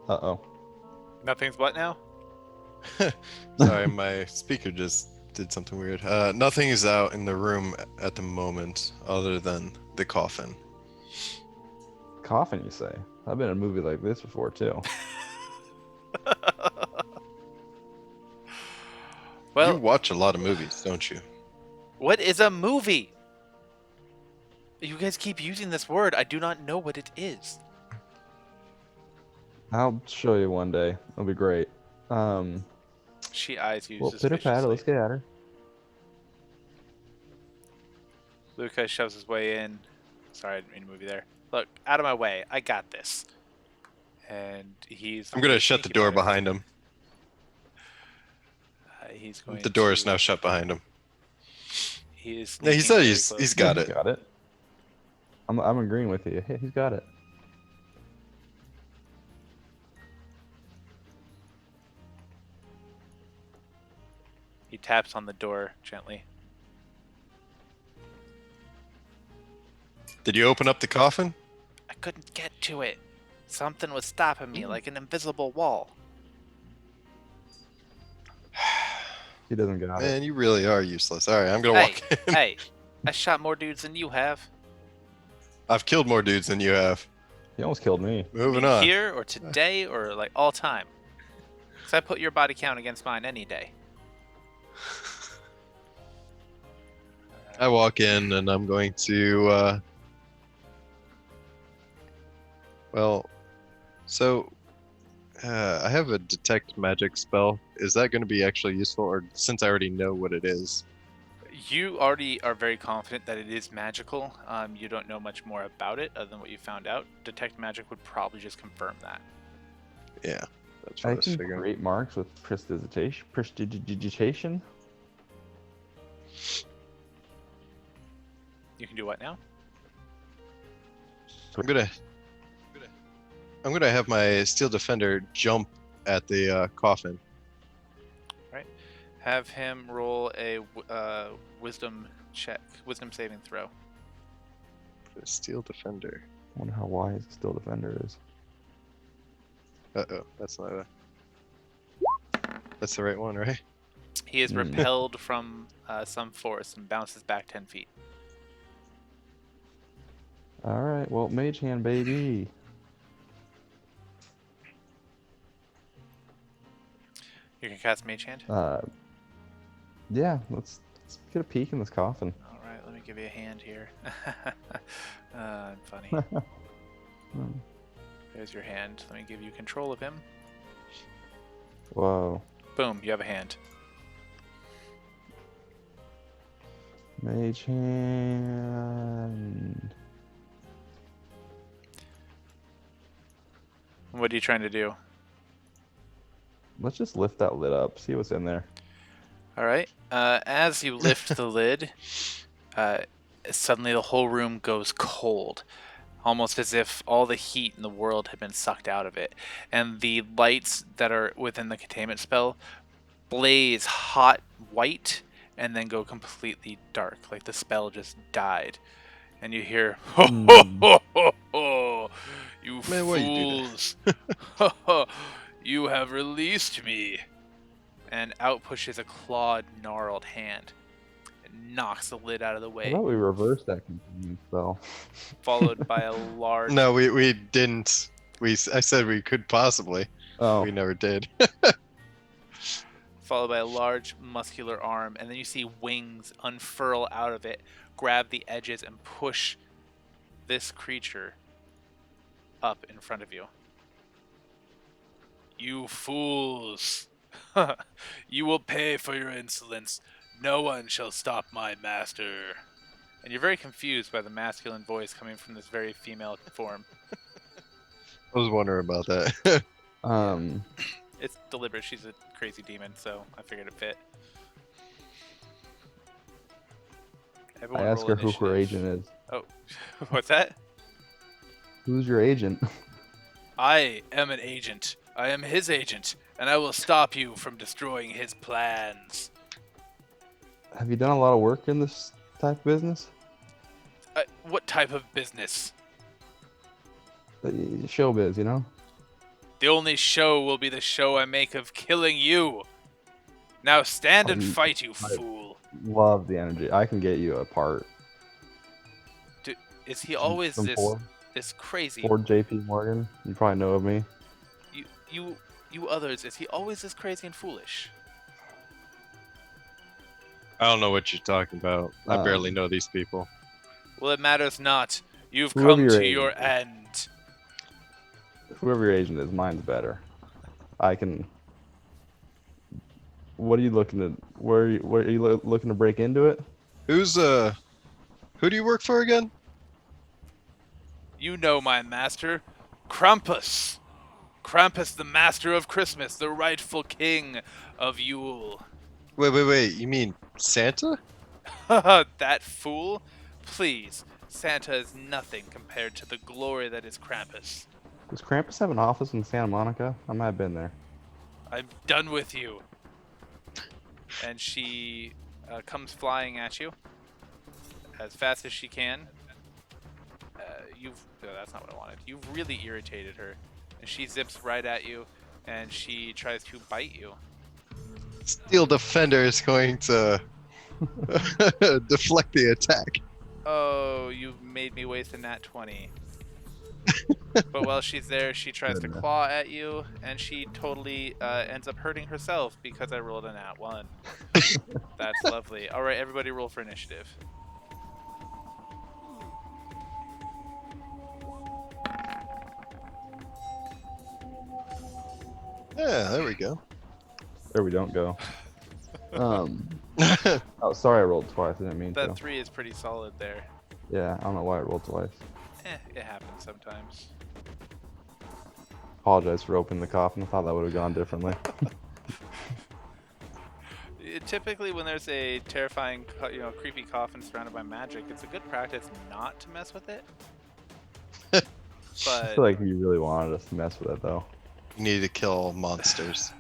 Uh-oh. nothing's what now? Sorry, my speaker just did something weird. Nothing is out in the room at the moment, other than the coffin. Coffin, you say? I've been in a movie like this before, too. Well, You watch a lot of movies, don't you? what is a movie? You guys keep using this word. I do not know what it is. I'll show you one day. It'll be great. She eyes you Well, pitter patter, let's suspiciously. get at her. Lucas shoves his way in. Sorry, I didn't mean to move you there. Look, out of my way. I got this. And he's. I'm gonna very shut the sneaky door about it. behind him. He's going. The door is to- now shut behind him. He is. Yeah, he sneaking said very he's close. got Yeah, it. he's got it. I'm agreeing with you. He's got it. He taps on the door gently. Did you open up the coffin? I couldn't get to it. Something was stopping me, like an invisible wall. He doesn't got it. Man, you really are useless. All right, I'm gonna Hey, walk in. hey! I shot more dudes than you have. I've killed more dudes than you have. He almost killed me. Moving I mean, on. here or today or like all time. Because I put your body count against mine any day. I walk in and I'm going to. I have a detect magic spell. Is that going to be actually useful, or since I already know what it is? You already are very confident that it is magical. You don't know much more about it other than what you found out. Detect magic would probably just confirm that. Yeah, that's I what I was can figuring. create marks with prestidigitation. You can do what now? I'm gonna I'm gonna have my steel defender jump at the coffin. Right. Have him roll a wisdom check, wisdom saving throw. The steel defender. I wonder how wise the Steel Defender is. That's not a. That's the right one, right? He is repelled from some force and bounces back 10 feet. All right, well, Mage Hand, baby. You can cast Mage Hand. Yeah, let's get a peek in this coffin. All right, let me give you a hand here. I'm funny. There's your hand. Let me give you control of him. Whoa. Boom, you have a hand. Mage Hand. What are you trying to do? Let's just lift that lid up, see what's in there. All right. As you lift the lid, suddenly the whole room goes cold, almost as if all the heat in the world had been sucked out of it. And the lights that are within the containment spell blaze hot white and then go completely dark, like the spell just died. And you hear, ho, ho, ho, ho, ho, you Man, why you do fools, you have released me. And out pushes a clawed, gnarled hand and knocks the lid out of the I way, thought we reversed that containment spell. followed by a large... No, we didn't. I said we could possibly. Oh, We never did. followed by a large muscular arm, and then you see wings unfurl out of it, grab the edges, and push this creature up in front of you. You fools! You will pay for your insolence. No one shall stop my master. And you're very confused by the masculine voice coming from this very female form. I was wondering about that. It's deliberate. She's a crazy demon, so I figured it fit. I Everyone asked roll her who her initiative. agent is. Oh, what's that? Who's your agent? I am an agent. I am his agent, and I will stop you from destroying his plans. Have you done a lot of work in this type of business? What type of business? Showbiz, you know? The only show will be the show I make of killing you. Now stand and fight, you fool. Love the energy. I can get you a part. Is he always From this crazy? Ford JP Morgan. You probably know of me. You others, is he always this crazy and foolish? I don't know what you're talking about. I barely know these people. Well, it matters not. You've Whoever come your to agent your is. end. Whoever your agent is, mine's better. I can. What are you looking to? Where are you looking to break into it? Who do you work for again? You know my master, Krampus. Krampus, the master of Christmas, the rightful king of Yule. Wait. You mean Santa? That fool? Please, Santa is nothing compared to the glory that is Krampus. Does Krampus have an office in Santa Monica? I might have been there. I'm done with you. And she comes flying at you as fast as she can. That's not what I wanted. You've really irritated her. And she zips right at you, and she tries to bite you. Steel Defender is going to deflect the attack. Oh, you've made me waste a nat 20. But while she's there, she tries to claw at you, and she totally ends up hurting herself because I rolled a nat 1. That's lovely. All right, everybody roll for initiative. Yeah, there we go. There we don't go. Oh, sorry, I rolled twice. I didn't mean to. That 3 is pretty solid there. Yeah, I don't know why I rolled twice. It happens sometimes. Apologize for opening the coffin. I thought that would have gone differently. Typically, when there's a terrifying, creepy coffin surrounded by magic, it's a good practice not to mess with it. I but feel like you really wanted us to mess with it, though. You need to kill monsters.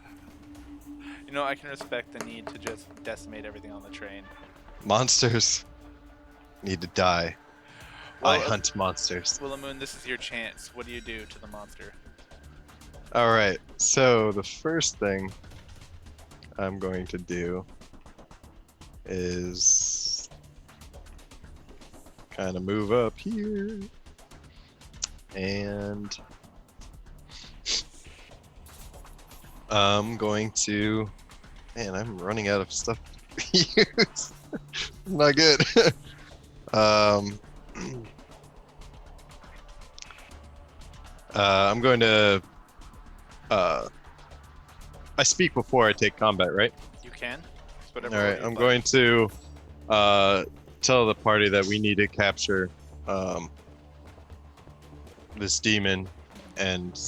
you know, I can respect the need to just decimate everything on the train. Monsters need to die. I Well, hunt monsters. Willamoon, this is your chance. What do you do to the monster? All right. So the first thing I'm going to do is kind of move up here and I'm going to. Man, I'm running out of stuff to use. Not good. I'm going to. I speak before I take combat, right? You can. It's whatever. All order right. you'd I'm like. going to tell the party that we need to capture this demon and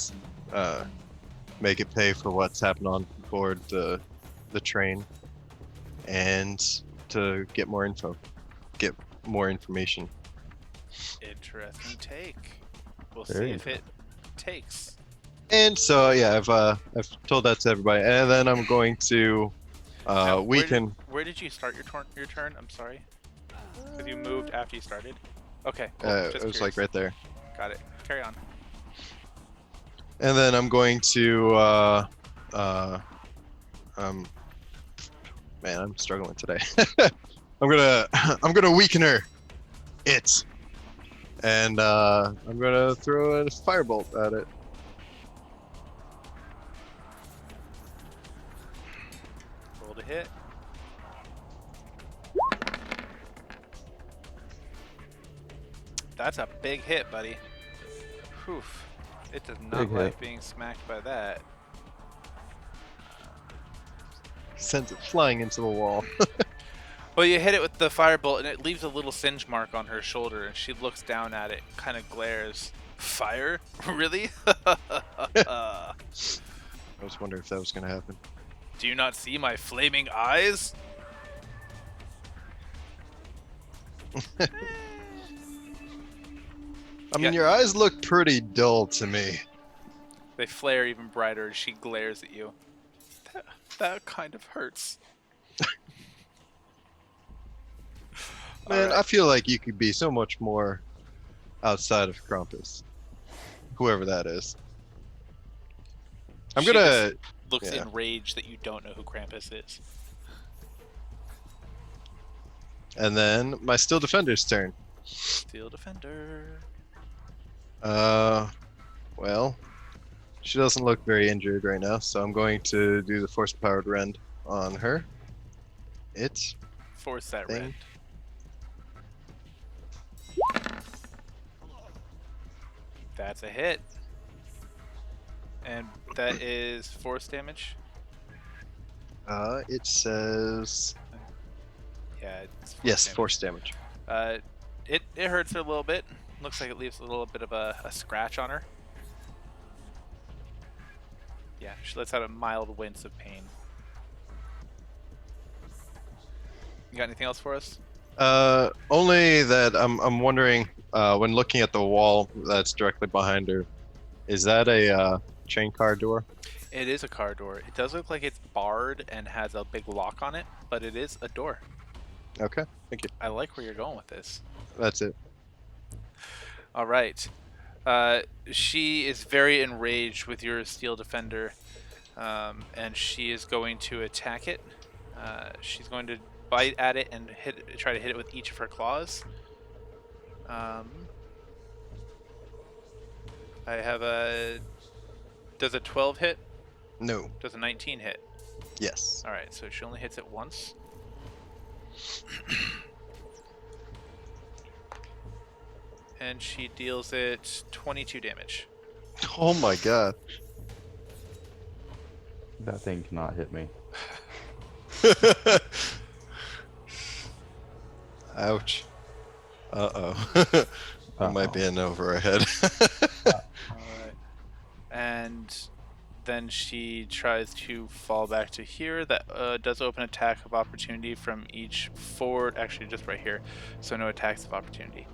make it pay for what's happened on board the train, and to get more info, get more information. Interesting take. We'll Very see if it takes. And so yeah, I've told that to everybody, and then I'm going to Now, weaken. Where did you start your turn? I'm sorry. Because you moved after you started. Okay. Cool. It Just was like curious. right there. Got it. Carry on. And then I'm going to man, I'm struggling today. I'm gonna weaken her. And I'm gonna throw a firebolt at it. Roll to hit. That's a big hit, buddy. Whew. It does not Big like hit. being smacked by that. Sends it flying into the wall. Well, you hit it with the firebolt, and it leaves a little singe mark on her shoulder, and she looks down at it, kind of glares. Fire? Really? I was wondering if that was gonna happen. Do you not see my flaming eyes? I mean, Yeah. your eyes look pretty dull to me. They flare even brighter as she glares at you. That kind of hurts. Man, Alright. I feel like you could be so much more outside of Krampus. Whoever that is. I'm She gonna. just looks yeah. enraged that you don't know who Krampus is. And then my Steel Defender's turn. Steel Defender. Well, she doesn't look very injured right now, so I'm going to do the Force Powered Rend on her. Force that Thing. rend. That's a hit. And that is force damage. It says Yeah, it's yes, damage. force damage. It hurts her a little bit. Looks like it leaves a little bit of a scratch on her. Yeah, she lets out a mild wince of pain. You got anything else for us? Only that I'm wondering, when looking at the wall that's directly behind her, is that a chain car door? It is a car door. It does look like it's barred and has a big lock on it, but it is a door. Okay, thank you. I like where you're going with this. That's it. All right. She is very enraged with your Steel Defender, and she is going to attack it. She's going to bite at it and try to hit it with each of her claws. I have a... Does a 12 hit? No. Does a 19 hit? Yes. Alright, so she only hits it once. And she deals it 22 damage. Oh my god. That thing cannot hit me. Ouch. Uh-oh. That might be an over our head. Alright. And then she tries to fall back to here. That does open attack of opportunity from each forward. Actually, just right here. So no attacks of opportunity.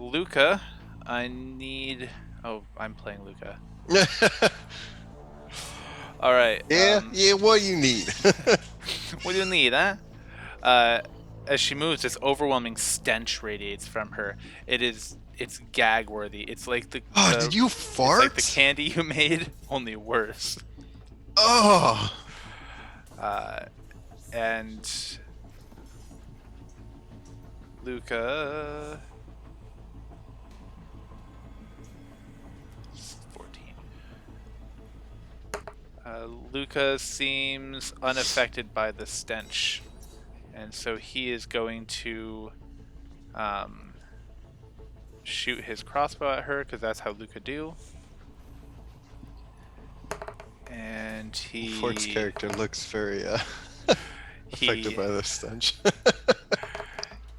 Luca, I need. Oh, I'm playing Luca. All right. Yeah, what you need? What do you need, huh? As she moves, this overwhelming stench radiates from her. It's gag worthy. It's like Oh, did you it's like the fart? candy you made, only worse. Oh, And Luca 14. Luca seems unaffected by the stench, and so he is going to um, shoot his crossbow at her because that's how Luca do. And Ford's character looks very affected he by this stench.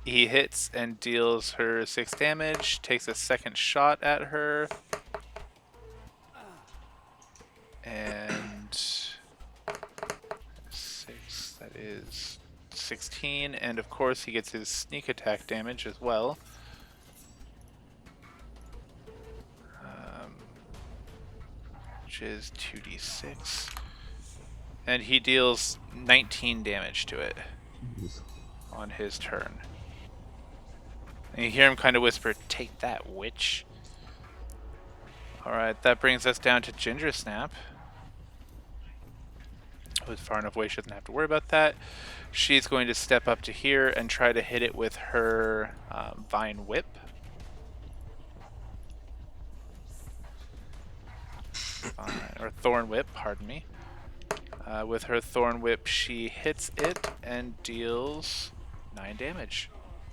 he hits and deals her 6 damage. Takes a second shot at her, and 6. That is 16, and of course he gets his sneak attack damage as well. Which is 2d6. And he deals 19 damage to it on his turn. And you hear him kind of whisper, "Take that, witch." Alright, that brings us down to Ginger Snap. Who's far enough away, she doesn't have to worry about that. She's going to step up to here and try to hit it with her Vine Whip. Or Thorn Whip, pardon me. With her Thorn Whip, she hits it and deals 9 damage.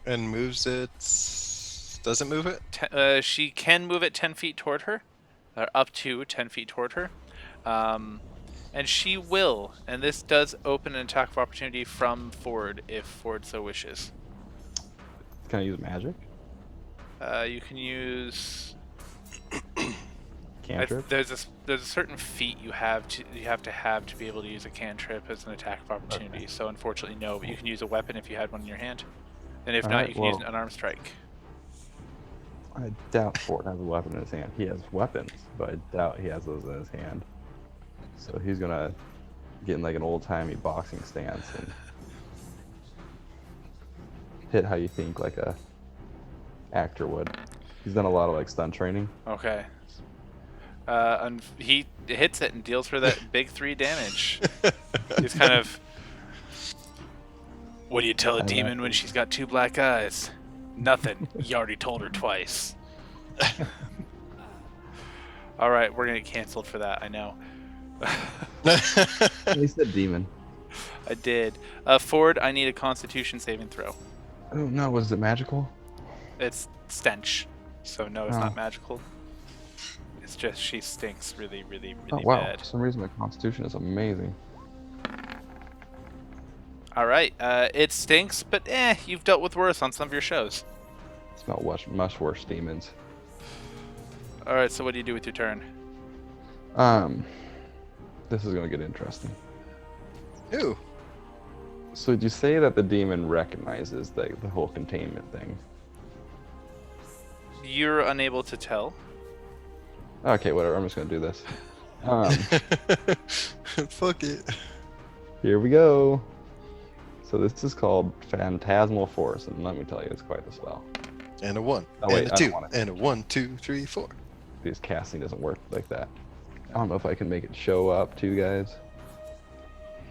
And moves it. Doesn't move it? She can move it 10 feet toward her, or up to 10 feet toward her. And she will, and this does open an attack of opportunity from Ford if Ford so wishes. Can I use magic? You can use. Cantrip? There's a certain feat you have to have to be able to use a cantrip as an attack of opportunity. Okay. So unfortunately, no. But you can use a weapon if you had one in your hand, and if All not, right, you can use an unarmed strike. I doubt Ford has a weapon in his hand. He has weapons, but I doubt he has those in his hand. So he's gonna get in like an old-timey boxing stance and hit how you think like a actor would. He's done a lot of like stunt training. Okay. He hits it and deals her that big 3 damage. He's kind of. What do you tell a demon when she's got 2 black eyes? Nothing. You already told her twice. All right, we're gonna get canceled for that. I know. He said demon. I did. Ford, I need a Constitution saving throw. Oh no, was it magical? It's stench, so no, it's Oh. not magical. It's just she stinks really, really, Oh really wow, bad. for some reason my constitution is amazing. All right, it stinks, but you've dealt with worse on some of your shows. Smell much worse demons. All right, so what do you do with your turn? This is gonna get interesting. Ooh. So did you say that the demon recognizes the whole containment thing? You're unable to tell. Okay, whatever. I'm just gonna do this. Fuck it. Here we go. So this is called Phantasmal Force, and let me tell you, it's quite the spell. And a 1. Oh, wait, and I a don't 2. want it. And a 1, 2, 3, 4. Because casting doesn't work like that. I don't know if I can make it show up to you guys.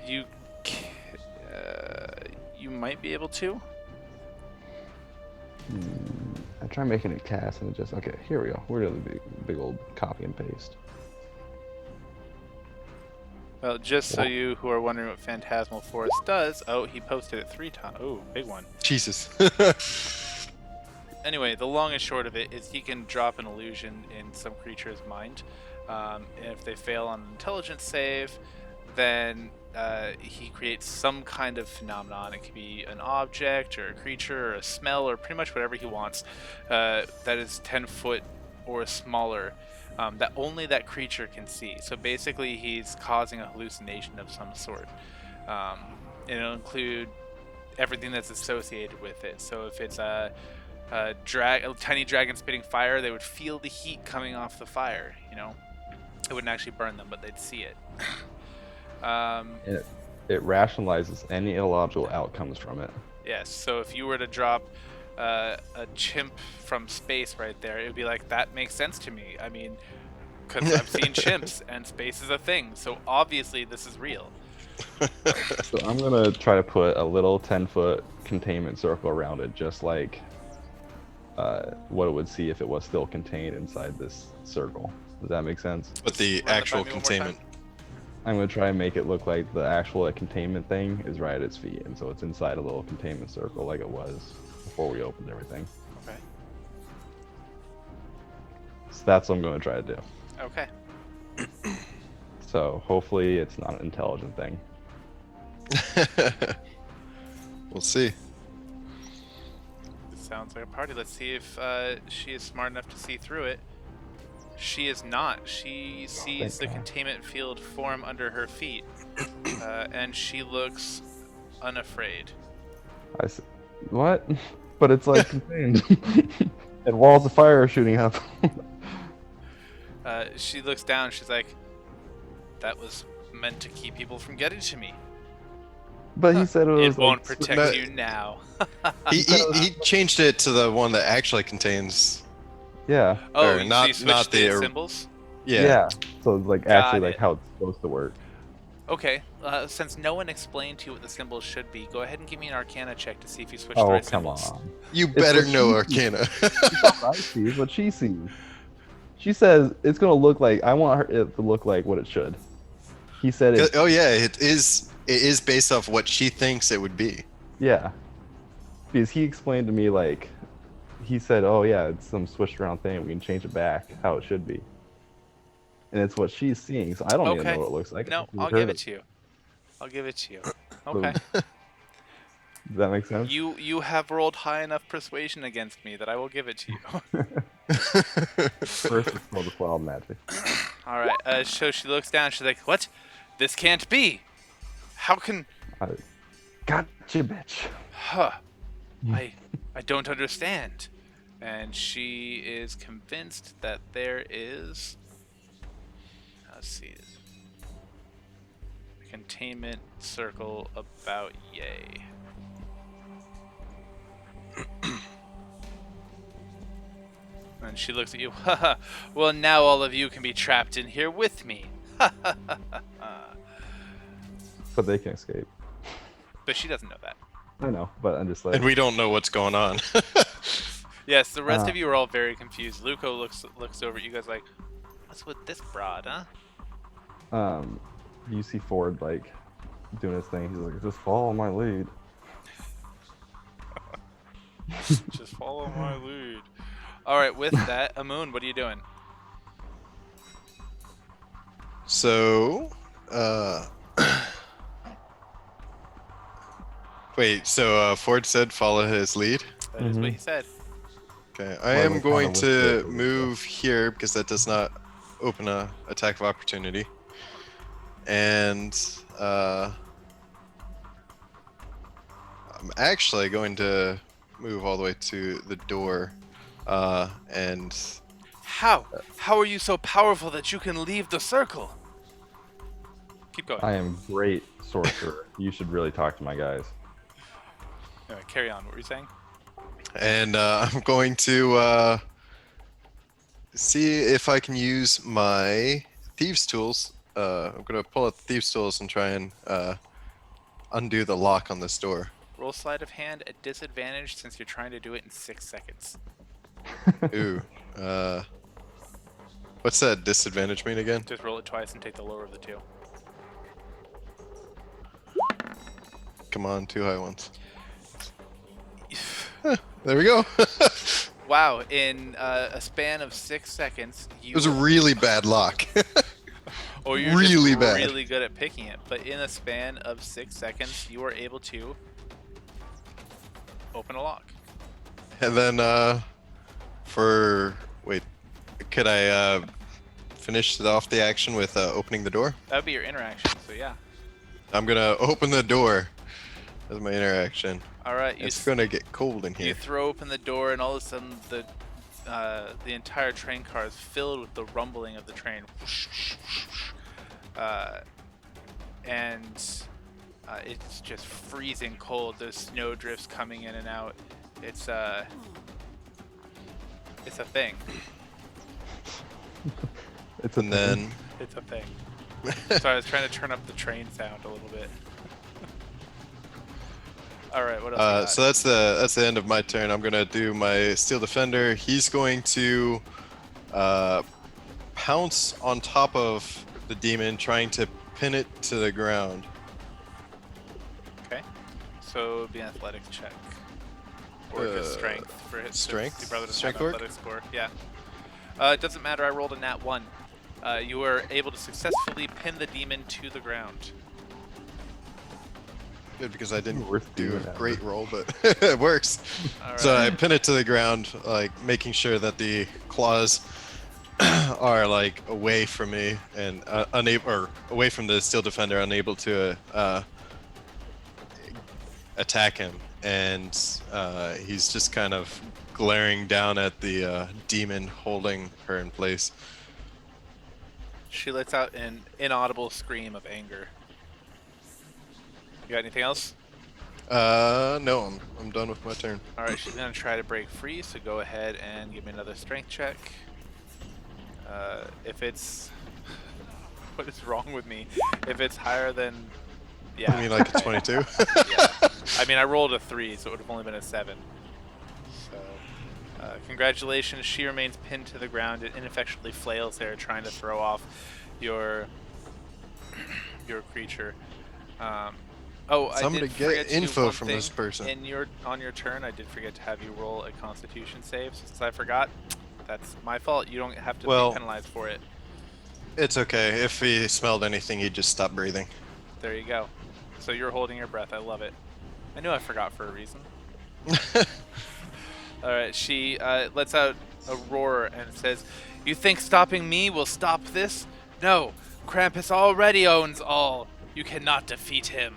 You might be able to. I try making it cast, and it just okay. Here we go. We're doing the big old copy and paste. Well, just so Yeah. you who are wondering what Phantasmal Force does, oh, he posted it 3 times. Oh, big one. Jesus. Anyway, the long and short of it is he can drop an illusion in some creature's mind. And if they fail on an intelligence save, then he creates some kind of phenomenon. It could be an object or a creature or a smell or pretty much whatever he wants that is 10 foot or smaller that only that creature can see. So basically he's causing a hallucination of some sort. And it'll include everything that's associated with it. So if it's a tiny dragon spitting fire, they would feel the heat coming off the fire. It wouldn't actually burn them, but they'd see it. And it rationalizes any illogical outcomes from it. Yes. So if you were to drop a chimp from space right there, it would be like, that makes sense to me. I mean, because I've seen chimps and space is a thing. So obviously this is real. So I'm gonna try to put a little 10-foot containment circle around it, just like what it would see if it was still contained inside this circle. Does that make sense? But the Run that actual by me one more containment. time. I'm gonna try and make it look like the actual containment thing is right at its feet, and so it's inside a little containment circle like it was before we opened everything. Okay. So that's what I'm gonna try to do. Okay. So hopefully it's not an intelligent thing. We'll see. This sounds like a party. Let's see if she is smart enough to see through it. She is not. She sees the God. containment field form under her feet, and she looks unafraid. What? But it's like contained. And walls of fire are shooting up. She looks down. She's like, "That was meant to keep people from getting to me. But he said it was It won't like, protect you now." He changed it to the one that actually contains. Yeah. Oh, Or so not- you switched not the- symbols? Yeah. So it's like Got actually like it. how it's supposed to work. Okay. Since no one explained to you what the symbols should be, go ahead and give me an Arcana check to see if you switched the Oh, right come symbols. on. You It's better what know she Arcana. It's not what I see, it's what she sees. She says it's gonna look like I want it to look like what it should. He said it. Oh yeah, it is. It is based off what she thinks it would be. Yeah. Because he explained to me like, he said, "Oh yeah, it's some switched around thing. We can change it back how it should be." And it's what she's seeing, so I don't even Okay. know what it looks like. No, I'll give it to you. I'll give it to you. Okay. Does that make sense? You have rolled high enough persuasion against me that I will give it to you. First, it's called the wild magic. All right. So she looks down. She's like, "What? This can't be. How can? Gotcha, bitch. Huh? I don't understand." And she is convinced that there is. Let's see. A containment circle about yay. And she looks at you. Haha. Well, now all of you can be trapped in here with me. But they can escape. But she doesn't know that. I know, but I'm just like. And we don't know what's going on. Yes, the rest of you are all very confused. Luco looks over at you guys like, "What's with this broad, huh?" You see Ford like doing his thing. He's like, "Just follow my lead." Just follow my lead. All right, with that, Amun, what are you doing? So, wait. So Ford said follow his lead. That is what he said. Okay, I Well, am like, going kinda look to good. move here because that does not open a attack of opportunity. And I'm actually going to move all the way to the door. And How? How are you so powerful that you can leave the circle? Keep going. I am great sorcerer. You should really talk to my guys. Anyway, carry on. What were you saying? I'm going to see if I can use my thieves' tools. I'm gonna pull out the thieves' tools and try and undo the lock on this door. Roll sleight of hand at disadvantage since you're trying to do it in 6 seconds. Ooh. What's that disadvantage mean again? Just roll it twice and take the lower of the two. Come on, 2 high ones. There we go. It Wow, in a span of 6 seconds, you was a really bad lock. or you're really just bad. really good at picking it. But in a span of 6 seconds, you are able to open a lock. And then wait, could I finish off the action with opening the door? That would be your interaction. So yeah. I'm gonna open the door as my interaction. All right, It's gonna get cold in you here. throw open the door, and all of a sudden the entire train car is filled with the rumbling of the train. Uh, and it's just freezing cold. There's snow drifts coming in and out. It's a thing. It's a And then It's a thing. So I was trying to turn up the train sound a little bit. All right, what else? You got? so that's the end of my turn. I'm gonna do my Steel Defender. He's going to pounce on top of the demon, trying to pin it to the ground. Okay. So it'd be an athletics check. Or just strength for his strength? Your brother doesn't Strength have an work? athletics score. Yeah. It doesn't matter. I rolled a nat 1. You were able to successfully pin the demon to the ground. Good, because I didn't Worth do doing a that. great roll, but it works. All So I right. pin it to the ground, like making sure that the claws are like away from me and unable, or away from the Steel Defender, unable to attack him. And he's just kind of glaring down at the demon, holding her in place. She lets out an inaudible scream of anger. You got anything else? No, I'm done with my turn. All right, she's gonna try to break free. So go ahead and give me another strength check. If it's what is wrong with me? If it's higher than yeah. I mean, like a 22. Yeah. I mean, I rolled a 3, so it would have only been a 7. So, congratulations. She remains pinned to the ground. It ineffectually flails there, trying to throw off your creature. Somebody I did get forget to do info one from thing this person. on your turn. I did forget to have you roll a Constitution save. Since I forgot, that's my fault. You don't have to Well- be penalized for it. It's okay. If he smelled anything, he'd just stop breathing. There you go. So you're holding your breath. I love it. I knew I forgot for a reason. All right, she lets out a roar and says, "You think stopping me will stop this? No, Krampus already owns all. You cannot defeat him."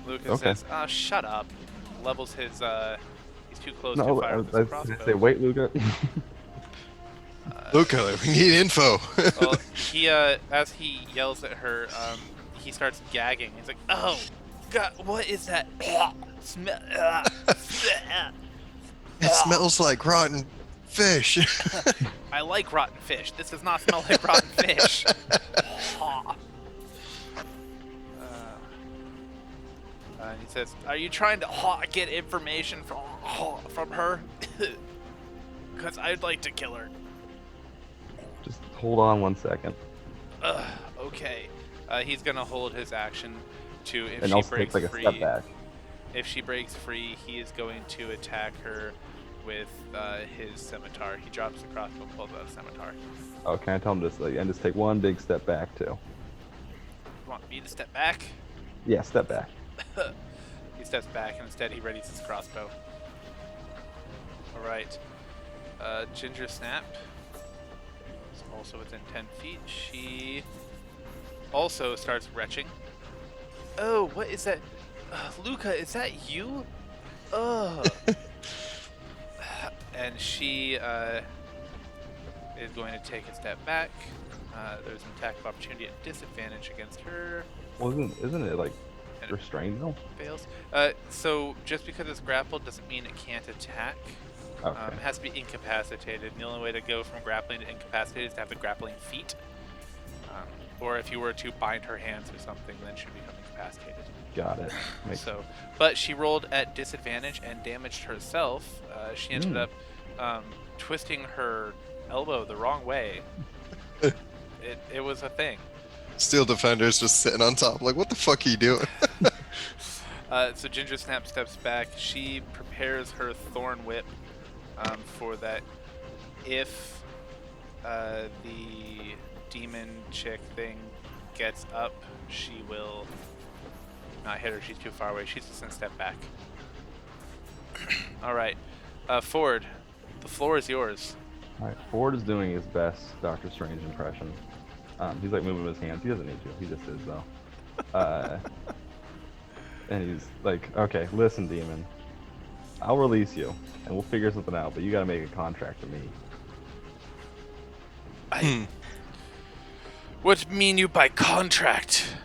Lucas Okay. says, "Oh, shut up." Levels his, he's too close to No, fire I with his was crossbow. say, wait, Luca. Luca, we need info. Well, he, as he yells at her, he starts gagging. He's like, "Oh, God, what is that? Smell." It smells like rotten fish. I like rotten fish. This does not smell like rotten fish. And he says, "Are you trying to get information from her? Because I'd like to kill her." Just hold on 1 second. Okay. He's gonna hold his action to if And she also breaks take like a free. step back. If she breaks free, he is going to attack her with his scimitar. He drops the crossbow and pulls out a scimitar. Oh, can I tell him to and just take one big step back too? You want me to step back? Yeah, step back. He steps back and instead he readies his crossbow. Alright. Ginger Snap is also within 10 feet. She also starts retching. Oh, what is that? Luca, is that you? Ugh. And she is going to take a step back. There's an attack of opportunity at disadvantage against her. Well, isn't it like And it restrained though? fails. So just because it's grappled doesn't mean it can't attack. Okay. It has to be incapacitated. And the only way to go from grappling to incapacitated is to have the grappling feet. Or if you were to bind her hands or something, then she'd become incapacitated. Got it. Makes So, but she rolled at disadvantage and damaged herself. She ended up twisting her elbow the wrong way. It was a thing. Steel Defender's just sitting on top, like, what the fuck are you doing? So Ginger Snap steps back. She prepares her Thorn Whip for that. If the demon chick thing gets up, she will not hit her. She's too far away. She's just gonna step back. All right, Ford, the floor is yours. All right. Ford is doing his best Doctor Strange impression. He's like moving his hands. He doesn't need to. He just is though. And he's like, okay, listen, demon. I'll release you, and we'll figure something out. But you gotta make a contract to me. I. What mean you by contract?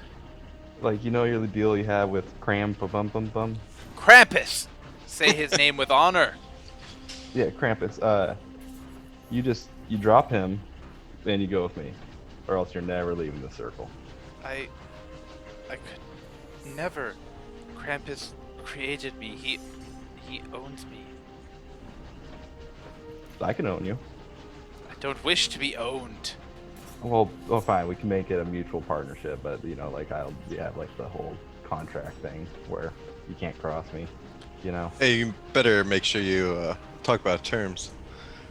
Like, you know, you're the deal you have with Cram bum bum bum. Krampus! Say his name with honor. Yeah, Krampus. You drop him, and you go with me, or else you're never leaving the circle. I could never. Krampus created me. He owns me. I can own you. I don't wish to be owned. Well, fine. We can make it a mutual partnership, but you know, like we have like the whole contract thing where you can't cross me. You know. Hey, you better make sure you talk about terms.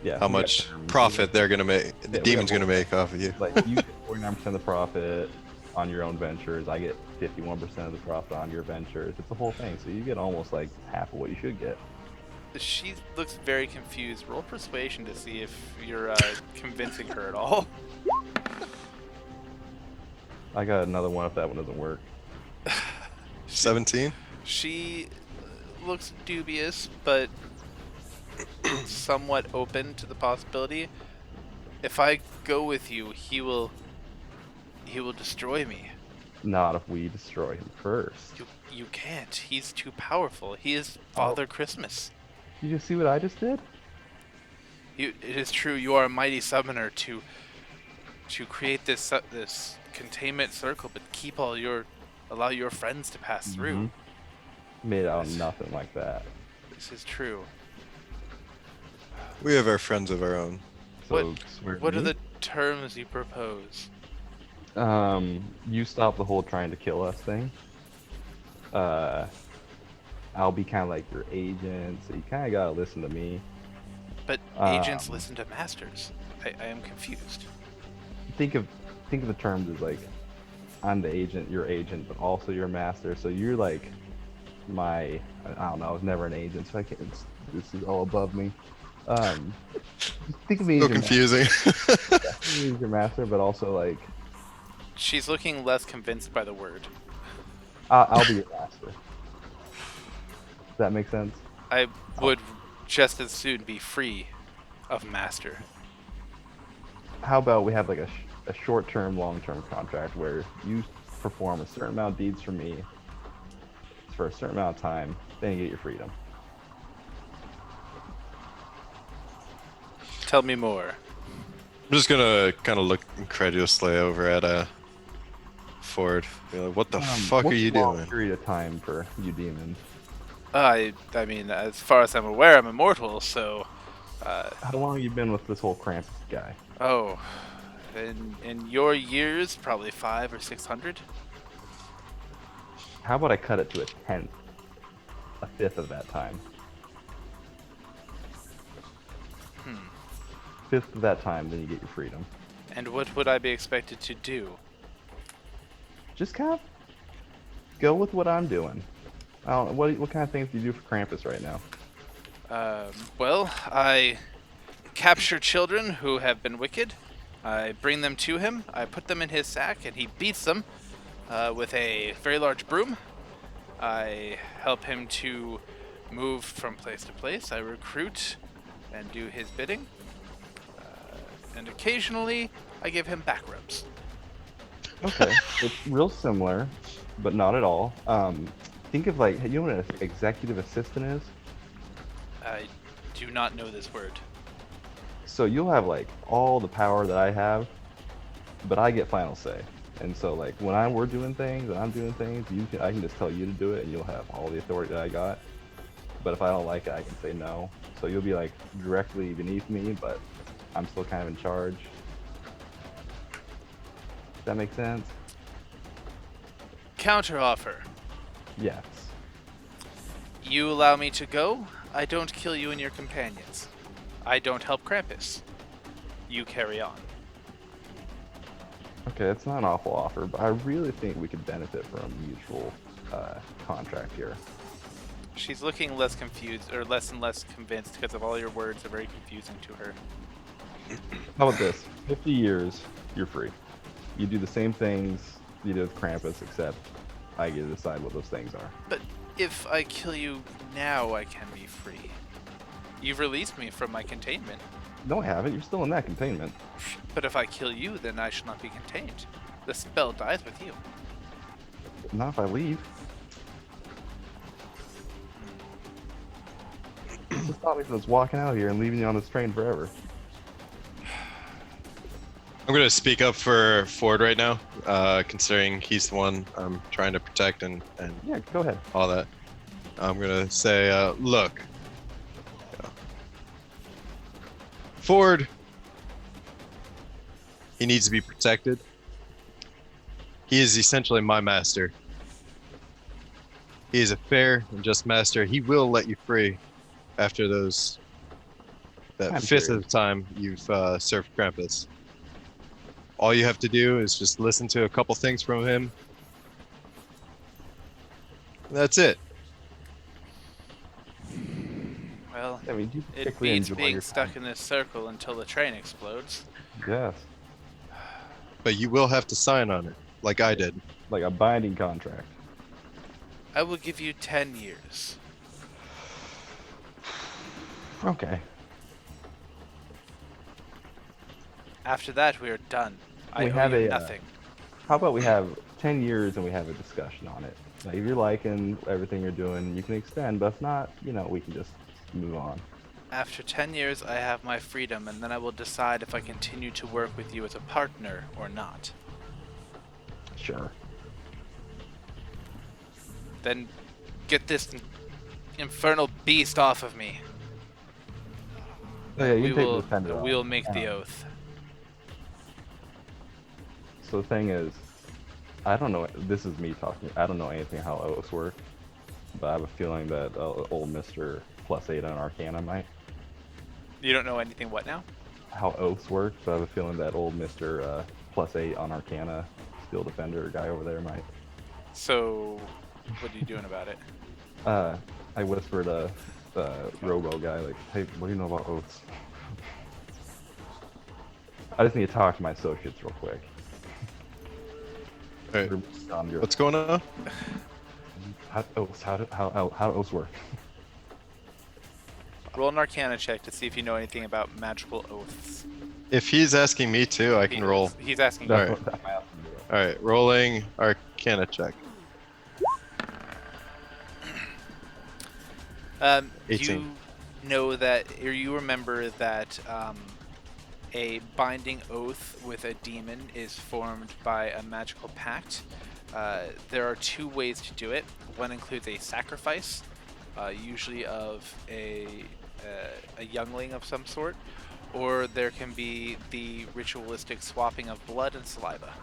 Yeah. How we got much terms. profit they're gonna make? The we got demon's gonna both. make off of you. Like you get 49% of the profit on your own ventures. I get 51% of the profit on your ventures. It's the whole thing. So you get almost like half of what you should get. She looks very confused. Roll persuasion to see if you're convincing her at all. I got another one if that one doesn't work. 17. She looks dubious, but somewhat open to the possibility. If I go with you, he will destroy me. Not if we destroy him first. You can't. He's too powerful. He is Father Christmas. Did you see what I just did? It is true. You are a mighty summoner to create this this containment circle, but allow your friends to pass through. Made out of nothing like that. This is true. We have our friends of our own. So swear to What are me. the terms you propose? You stop the whole trying to kill us thing. I'll be kind of like your agent, so you kind of gotta listen to me. But agents listen to masters. I am confused. Think of the terms as like, I'm the agent, your agent, but also your master. So you're like I don't know. I was never an agent, so I can't. This is all above me. Think of me So as your confusing. master. Yeah, think of me as your master, but also like She's looking less convinced by the word. I'll be your master. Does that make sense? I would just as soon be free of master. How about we have like a short-term, long-term contract where you perform a certain amount of deeds for me for a certain amount of time, then you get your freedom. Tell me more. I'm just gonna kind of look incredulously over at Ford. Be like, what the fuck are What's you a long doing? period of time for you demons? I mean, as far as I'm aware, I'm immortal, so... How long have you been with this whole Krampus guy? Oh, in your years, probably 500 or 600. How about I cut it to a tenth, a fifth of that time? Fifth of that time, then you get your freedom. And what would I be expected to do? Just kind of go with what I'm doing. I don't. What kind of things do you do for Krampus right now? Well, I capture children who have been wicked. I bring them to him. I put them in his sack, and he beats them with a very large broom. I help him to move from place to place. I recruit and do his bidding. And occasionally, I give him back rubs. Okay, it's real similar, but not at all. Think of like, you know what an executive assistant is? I do not know this word. So you'll have like all the power that I have, but I get final say. And so like when we're doing things and I'm doing things, I can just tell you to do it, and you'll have all the authority that I got. But if I don't like it, I can say no. So you'll be like directly beneath me, but I'm still kind of in charge. Does that make sense? Counter offer. Yes. You allow me to go, I don't kill you and your companions. I don't help Krampus. You carry on. Okay, it's not an awful offer, but I really think we could benefit from a mutual contract here. She's looking less confused, or less and less convinced because of all your words are very confusing to her. How about this? 50 years, you're free. You do the same things you did with Krampus, except I get to decide what those things are. But if I kill you now, I can be free. You've released me from my containment. No, I haven't. You're still in that containment. But if I kill you, then I shall not be contained. The spell dies with you. Not if I leave. What's to stop me from just walking out of here and leaving you on this train forever? I'm gonna speak up for Ford right now, considering he's the one I'm trying to protect and Yeah, go ahead. all that. I'm gonna say, look, Ford, he needs to be protected. He is essentially my master. He is a fair and just master. He will let you free after that I'm fifth sure. of the time you've served Krampus. All you have to do is just listen to a couple things from him. That's it. Well, I mean, you it particularly beats enjoy being your stuck time. in this circle until the train explodes. Yes, But you will have to sign on it, like I did. like a binding contract. I will give you 10 years. Okay. After that, we are done. I We owe have you a, nothing. How about we have 10 years and we have a discussion on it? Like, if you're liking everything you're doing, you can extend, but if not, we can just move on. After 10 years, I have my freedom, and then I will decide if I continue to work with you as a partner or not. Sure. Then get this infernal beast off of me. Oh, yeah, you We can take will, the defender we off. will make the oath. So the thing is, I don't know. This is me talking. I don't know anything how oaths work, but I have a feeling that old Mister +8 on Arcana might. You don't know anything what now? How oaths work, but I have a feeling that old Mister +8 on Arcana, Steel Defender guy over there might. So, what are you doing about it? I whispered Robo guy like, "Hey, what do you know about oaths?" I just need to talk to my associates real quick. All right. What's going on? How do oaths work? Roll an Arcana check to see if you know anything about magical oaths. If he's asking me to, I can roll. He's asking All you. right. All right, rolling Arcana check. 18. You know that, or you remember that a binding oath with a demon is formed by a magical pact. There are two ways to do it. One includes a sacrifice, usually of a youngling of some sort, or there can be the ritualistic swapping of blood and saliva.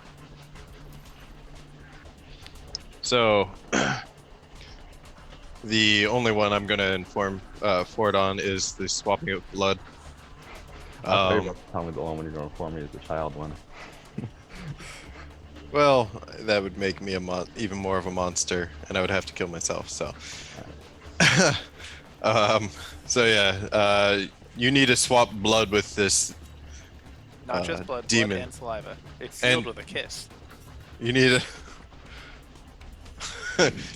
So, the only one I'm going to inform Ford on is the swapping of blood. I'll tell me the one when you're going for me is the child one. Well, that would make me even more of a monster, and I would have to kill myself. So, so yeah, you need to swap blood with this. Not just blood, demon. blood and saliva. It's sealed And- with a kiss. You need to.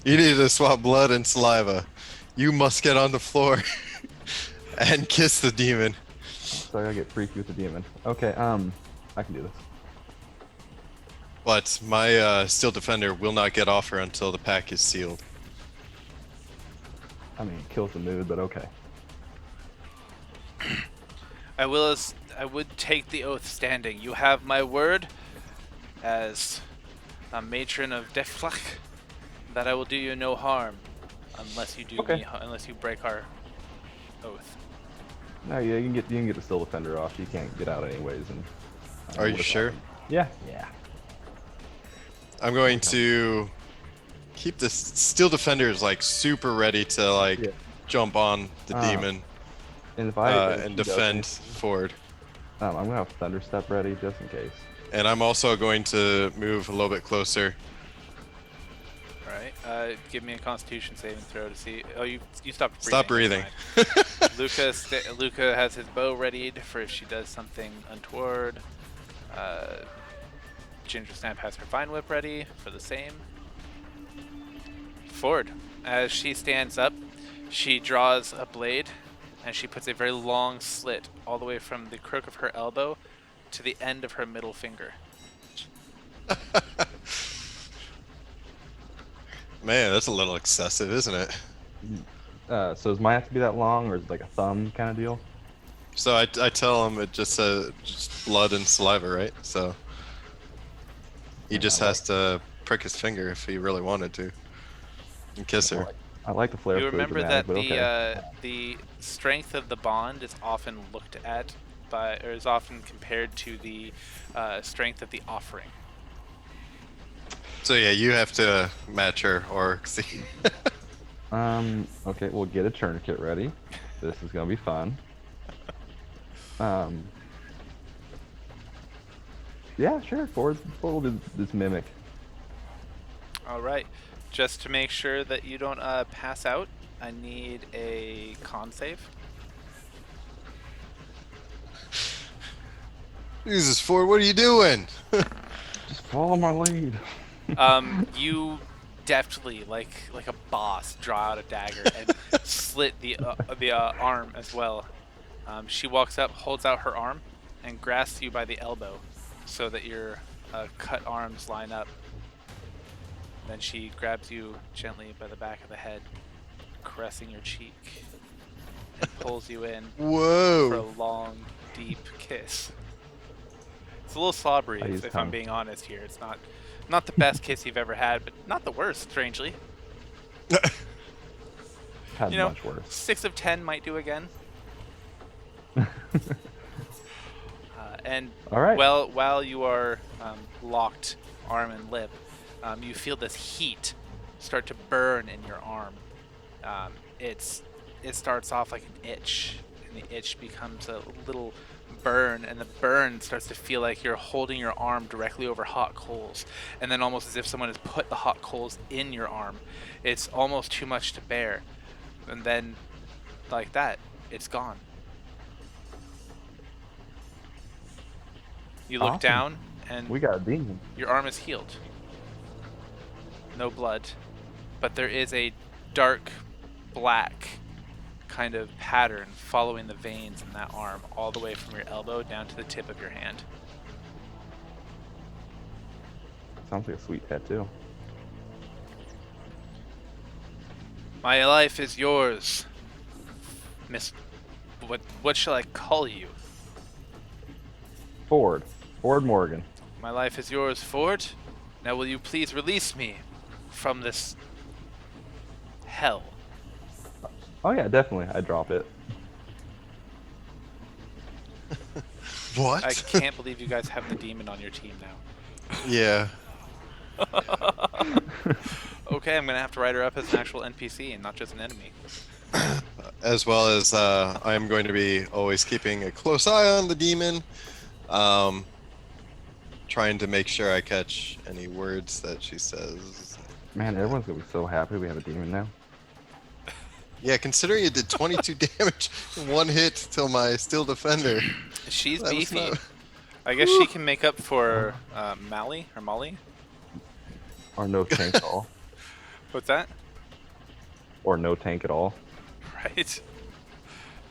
You need to swap blood and saliva. You must get on the floor and kiss the demon. So I gotta get freaky with the demon. Okay, I can do this. But my steel defender will not get off her until the pack is sealed. I mean, it kills the mood, but okay. I would take the oath standing. You have my word as a matron of Deflach that I will do you no harm unless you do Okay. unless you break our oath. No, yeah, you can get the Steel Defender off. You can't get out anyways. And Are you sure? Yeah. Yeah. I'm going to keep the steel defenders like super ready to like Yeah. jump on the demon And if if and he does defend anything, Ford. I'm gonna have Thunder Step ready just in case. And I'm also going to move a little bit closer. All right. Give me a Constitution saving throw to see. Oh, you stopped breathing. Stop breathing. Never mind. Luca has his bow readied for if she does something untoward. Ginger Snap has her Vine Whip ready for the same. Ford, as she stands up, she draws a blade and she puts a very long slit all the way from the crook of her elbow to the end of her middle finger. Man, that's a little excessive, isn't it? So does mine have to be that long, or is it like a thumb kind of deal? So I tell him it just says just blood and saliva, right? So he Man, just has to prick his finger if he really wanted to and kiss her. I like the flair You for the remember dramatic, that but okay. the strength of the bond is often looked at by, or is often compared to the strength of the offering. So yeah, you have to match her or see. Okay, we'll get a tourniquet ready. This is gonna be fun. Um, yeah, sure. Ford will do this mimic. All right, just to make sure that you don't pass out, I need a con save. Jesus, Ford, what are you doing? Just follow my lead. You deftly, like a boss, draw out a dagger and slit the arm as well. She walks up, holds out her arm, and grasps you by the elbow, so that your cut arms line up. Then she grabs you gently by the back of the head, caressing your cheek, and pulls you in for a Whoa. long, deep kiss. It's a little slobbery, I use if I'm tongue. being honest here. It's not the best kiss you've ever had, but not the worst, strangely. Had You know, much worse. 6 of 10 might do again. And All right. while you are locked arm and lip, you feel this heat start to burn in your arm. Um, it starts off like an itch, and the itch becomes a little burn, and the burn starts to feel like you're holding your arm directly over hot coals, and then almost as if someone has put the hot coals in your arm. It's almost too much to bear, and then like that, it's gone. You look Awesome. down, and We got a demon. your arm is healed. No blood, but there is a dark black kind of pattern following the veins in that arm all the way from your elbow down to the tip of your hand. Sounds like a sweet tattoo. My life is yours, Miss. What shall I call you? Ford. Ford Morgan. My life is yours, Ford. Now will you please release me from this hell? Oh yeah, definitely. I drop it. What? I can't believe you guys have the demon on your team now. Yeah. Okay, I'm gonna have to write her up as an actual NPC and not just an enemy. As well as I am going to be always keeping a close eye on the demon, trying to make sure I catch any words that she says. Man, everyone's gonna be so happy we have a demon now. Yeah, considering it did 22 damage in one hit till my steel defender. She's That was beefy. not- I guess she can make up for Molly or Molly. Or no tank at all. What's that? Or no tank at all. Right.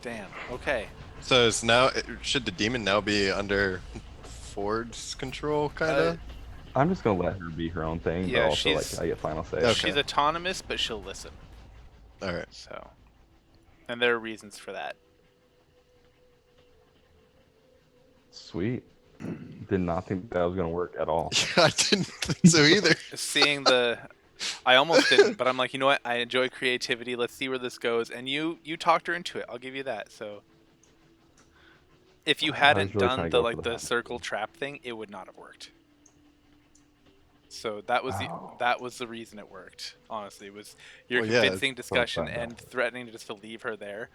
Damn. Okay. So is now should the demon now be under Ford's control, kind of? I'm just gonna let her be her own thing, Yeah, but also like she's- I get final say. Okay. She's autonomous, but she'll listen. All right. So, and there are reasons for that. Sweet. Did not think that was gonna work at all. I didn't think so either. Seeing the, I almost didn't, but I'm like, you know what? I enjoy creativity. Let's see where this goes. And you talked her into it. I'll give you that. So, if you I was hadn't really done trying to the go like for the the circle trap thing, it would not have worked. So that was Oh. that was the reason it worked. Honestly, was your Well, yeah, convincing discussion fun, and threatening just to leave her there.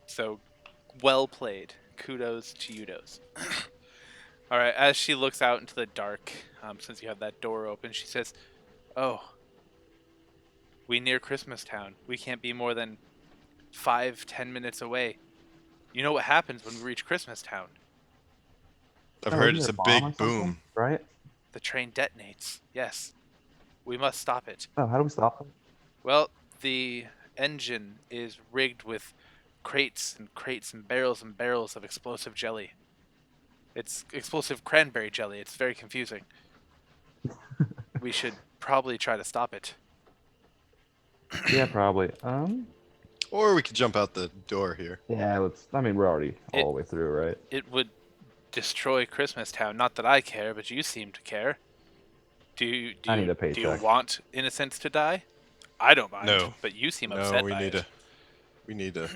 So, well played. Kudos to you, Dos. All right. As she looks out into the dark, since you have that door open, she says, "Oh, we near Christmas Town. We can't be more than 5-10 minutes away. You know what happens when we reach Christmas Town? I've Oh, heard isn't it's there a bomb or big something? boom. Right? The train detonates. Yes. We must stop it. Oh, how do we stop them? Well, the engine is rigged with crates and barrels of explosive jelly. It's explosive cranberry jelly. It's very confusing. We should probably try to stop it. Yeah, probably. Or we could jump out the door here. Yeah, let's. I mean, we're already It- all the way through, right? It would destroy Christmas Town. Not that I care, but you seem to care. I need a Do you paycheck. want innocents to die? I don't mind, No. but you seem No, upset we by need it. we need to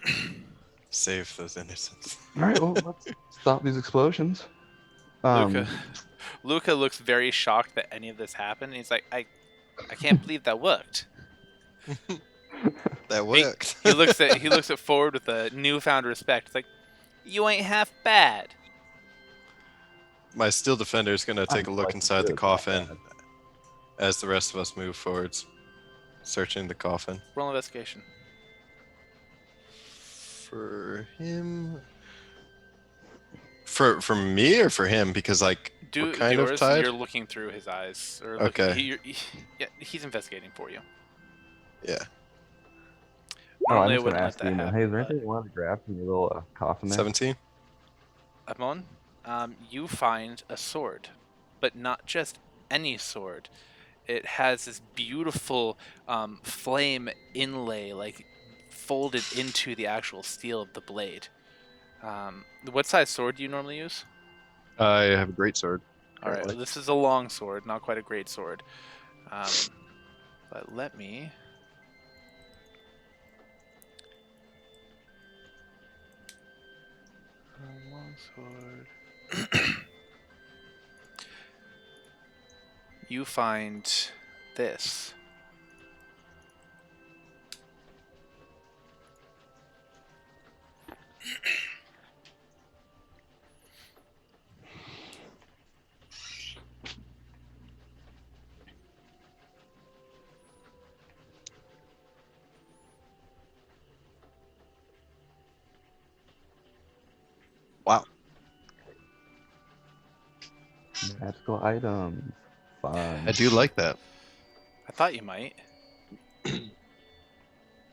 save those innocents. All right, well, let's stop these explosions. Luca, Luca looks very shocked that any of this happened. He's like, I can't believe that worked. That worked. He looks at Ford with a newfound respect. It's like, you ain't half bad. My steel defender is gonna take a look like inside the this, coffin not as the rest of us move forwards, searching the coffin. Roll investigation. For him. For me or for him? Because like Do we're kind yours. of tied. You're looking through his eyes. Or Okay. Yeah, he's investigating for you. Yeah. Oh, I'm Normally I just gonna wouldn't let ask that you. happen. Hey, is there anything you wanted to grab from your little coffin there? 17. Amon, you find a sword, but not just any sword. It has this beautiful flame inlay, like folded into the actual steel of the blade. What size sword do you normally use? I have a great sword. All right, currently. this is a long sword, not quite a great sword. But let me. Long sword. You find this. Wow. Magical items. Fun. I do like that. I thought you might.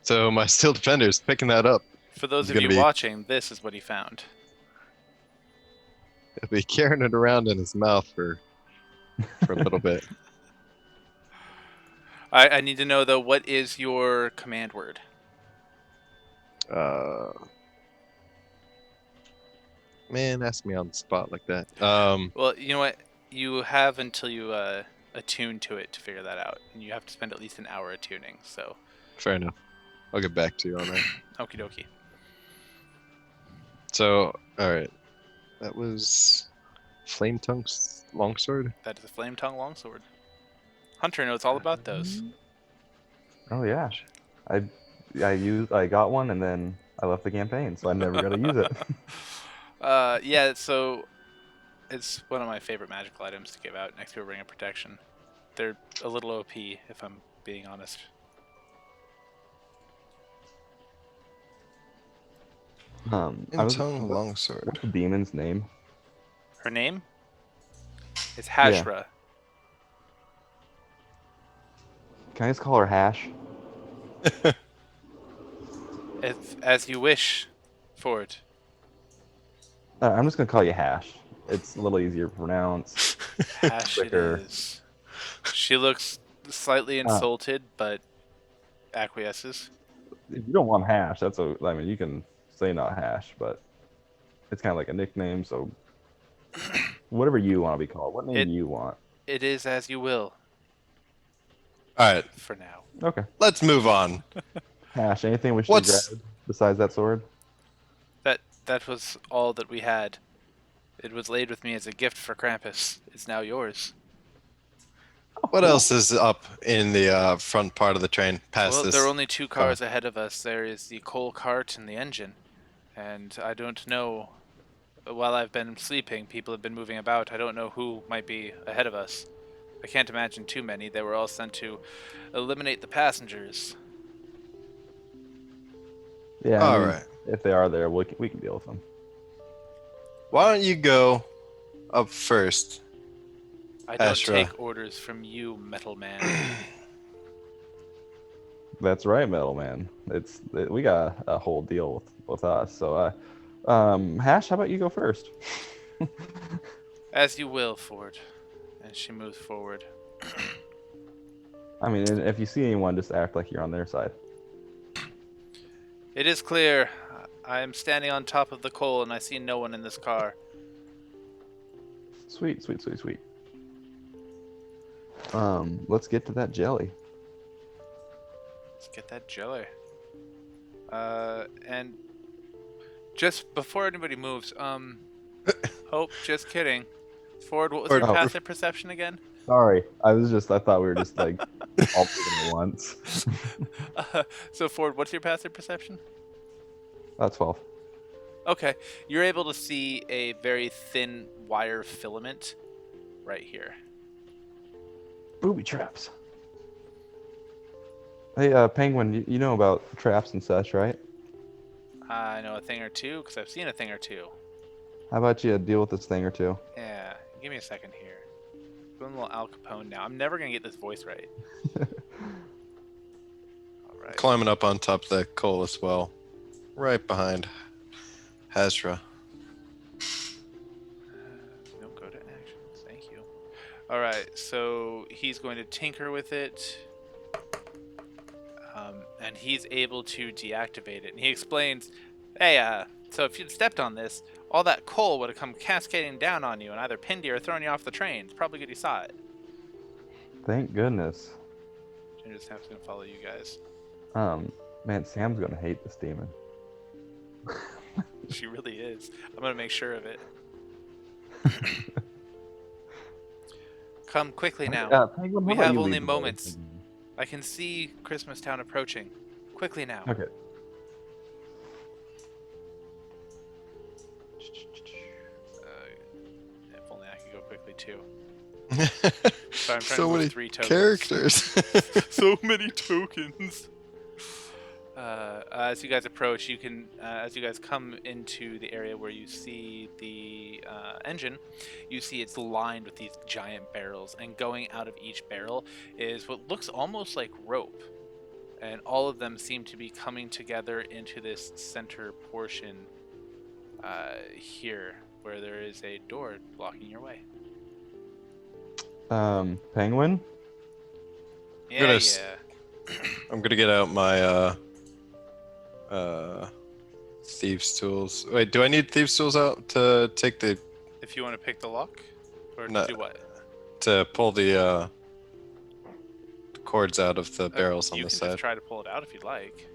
So my steel defender is picking that up. For those He's of gonna you be- watching, this is what he found. He'll be carrying it around in his mouth for a little bit. I need to know though, what is your command word? Man, ask me on the spot like that. Well, you know what? You have until you attune to it to figure that out, and you have to spend at least an hour attuning. So, Fair enough. I'll get back to you on that. okie dokie. So, all right, that was Flame Tongue's longsword. That is a flame tongue longsword. Hunter knows all about those. Oh yeah, I got one and then I left the campaign, so I never got to use it. Yeah. So, it's one of my favorite magical items to give out next to a ring of protection. They're a little OP, if I'm being honest. I was Tongue longsword. what's the demon's name? Her name is Hashra. Can I just call her Hash? As you wish, Ford. I'm just gonna call you Hash. It's a little easier to pronounce. Hash it Quicker. is. She looks slightly insulted, but acquiesces. If you don't want Hash, I mean, you can say not Hash, but it's kind of like a nickname. So whatever you want to be called. What name do you want? It is as you will, All right, for now. Okay. let's move on. Hash. Anything we should What's- grab besides that sword? That was all that we had. It was laid with me as a gift for Krampus. It's now yours. What else is up in the front part of the train past Well, this? there are only two cars ahead of us. There is the coal cart and the engine. And I don't know, while I've been sleeping, people have been moving about. I don't know who might be ahead of us. I can't imagine too many. They were all sent to eliminate the passengers. Yeah. All I mean, right. If they are there, we can deal with them. Why don't you go up first? I don't Ashra. take orders from you, metal man. That's right, Metal Man. We got a whole deal with us. So, Hash, how about you go first? As you will, Ford. And she moves forward. I mean, if you see anyone, just act like you're on their side. It is clear. I am standing on top of the coal and I see no one in this car. Sweet, sweet, sweet, sweet. Let's get to that jelly. Let's get that jelly. And just before anybody moves, Hope, just kidding. Ford, what was your Ford. Oh, passive perception again? sorry. I thought we were just like all moving at once. So Ford, what's your passive perception? 12. Okay, you're able to see a very thin wire filament right here. Booby traps. Hey, Penguin, you know about traps and such, right? I know a thing or two because I've seen a thing or two. How about you deal with this thing or two? Yeah, give me a second here. Doing a little Al Capone now. I'm never gonna get this voice right. All right. Climbing up on top of that coal as well. Right behind Hazra. Don't go to actions. Thank you. All right, so he's going to tinker with it, and he's able to deactivate it. And he explains, "Hey, so if you'd stepped on this, all that coal would have come cascading down on you and either pinned you or thrown you off the train. It's probably good you saw it." Thank goodness. Ginger Snap's gonna follow you guys. Man, Sam's gonna hate this demon. She really is. I'm gonna make sure of it. Come quickly now. Penguin, We how about have you only lead the way? moments. I can see Christmas Town approaching. Quickly now. Okay. If only I could go quickly too. Sorry, I'm trying So to move many 3 tokens. characters. So many tokens. As you guys approach, you can, as you guys come into the area where you see the engine, you see it's lined with these giant barrels, and going out of each barrel is what looks almost like rope, and all of them seem to be coming together into this center portion here, where there is a door blocking your way. Penguin? Yeah, s- yeah. I'm gonna get out my thieves tools. Wait, do I need thieves tools out to take the If you want to pick the lock, or No. do what? to pull the cords out of the barrels on You the can side? just try to pull it out if you'd like.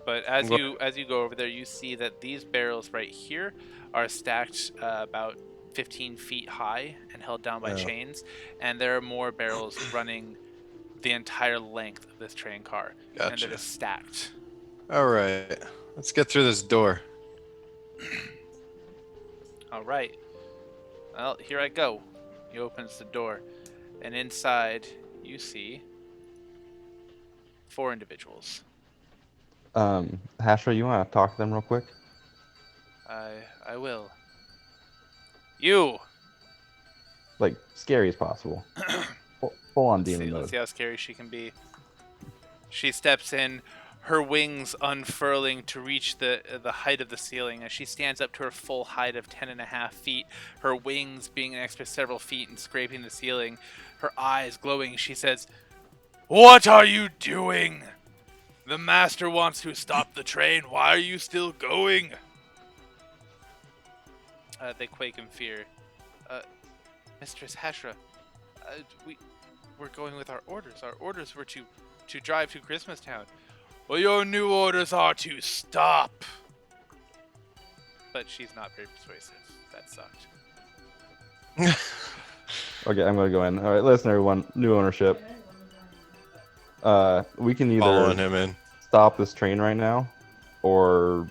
But as What- you go over there, you see that these barrels right here are stacked about 15 feet high and held down by Yeah. chains, and there are more barrels running the entire length of this train car, and Gotcha. they're just stacked. All right, let's get through this door. All right. Well, here I go. He opens the door, and inside you see 4 individuals. Hashra, you want to talk to them real quick? I will. You. Like, scary as possible. Full on Let's demon see, mode. let's see how scary she can be. She steps in, her wings unfurling to reach the height of the ceiling as she stands up to her full height of 10.5 feet, her wings being an extra several feet and scraping the ceiling, her eyes glowing. She says, "What are you doing? The master wants to stop the train. Why are you still going?" They quake in fear. Mistress Hashra, we're going with our orders. Our orders were to drive to Christmas Town. Well, your new orders are to stop. But she's not very persuasive. That sucked. Okay, I'm gonna go in. All right, listen, everyone. New ownership. We can Following either him in. stop this train right now, or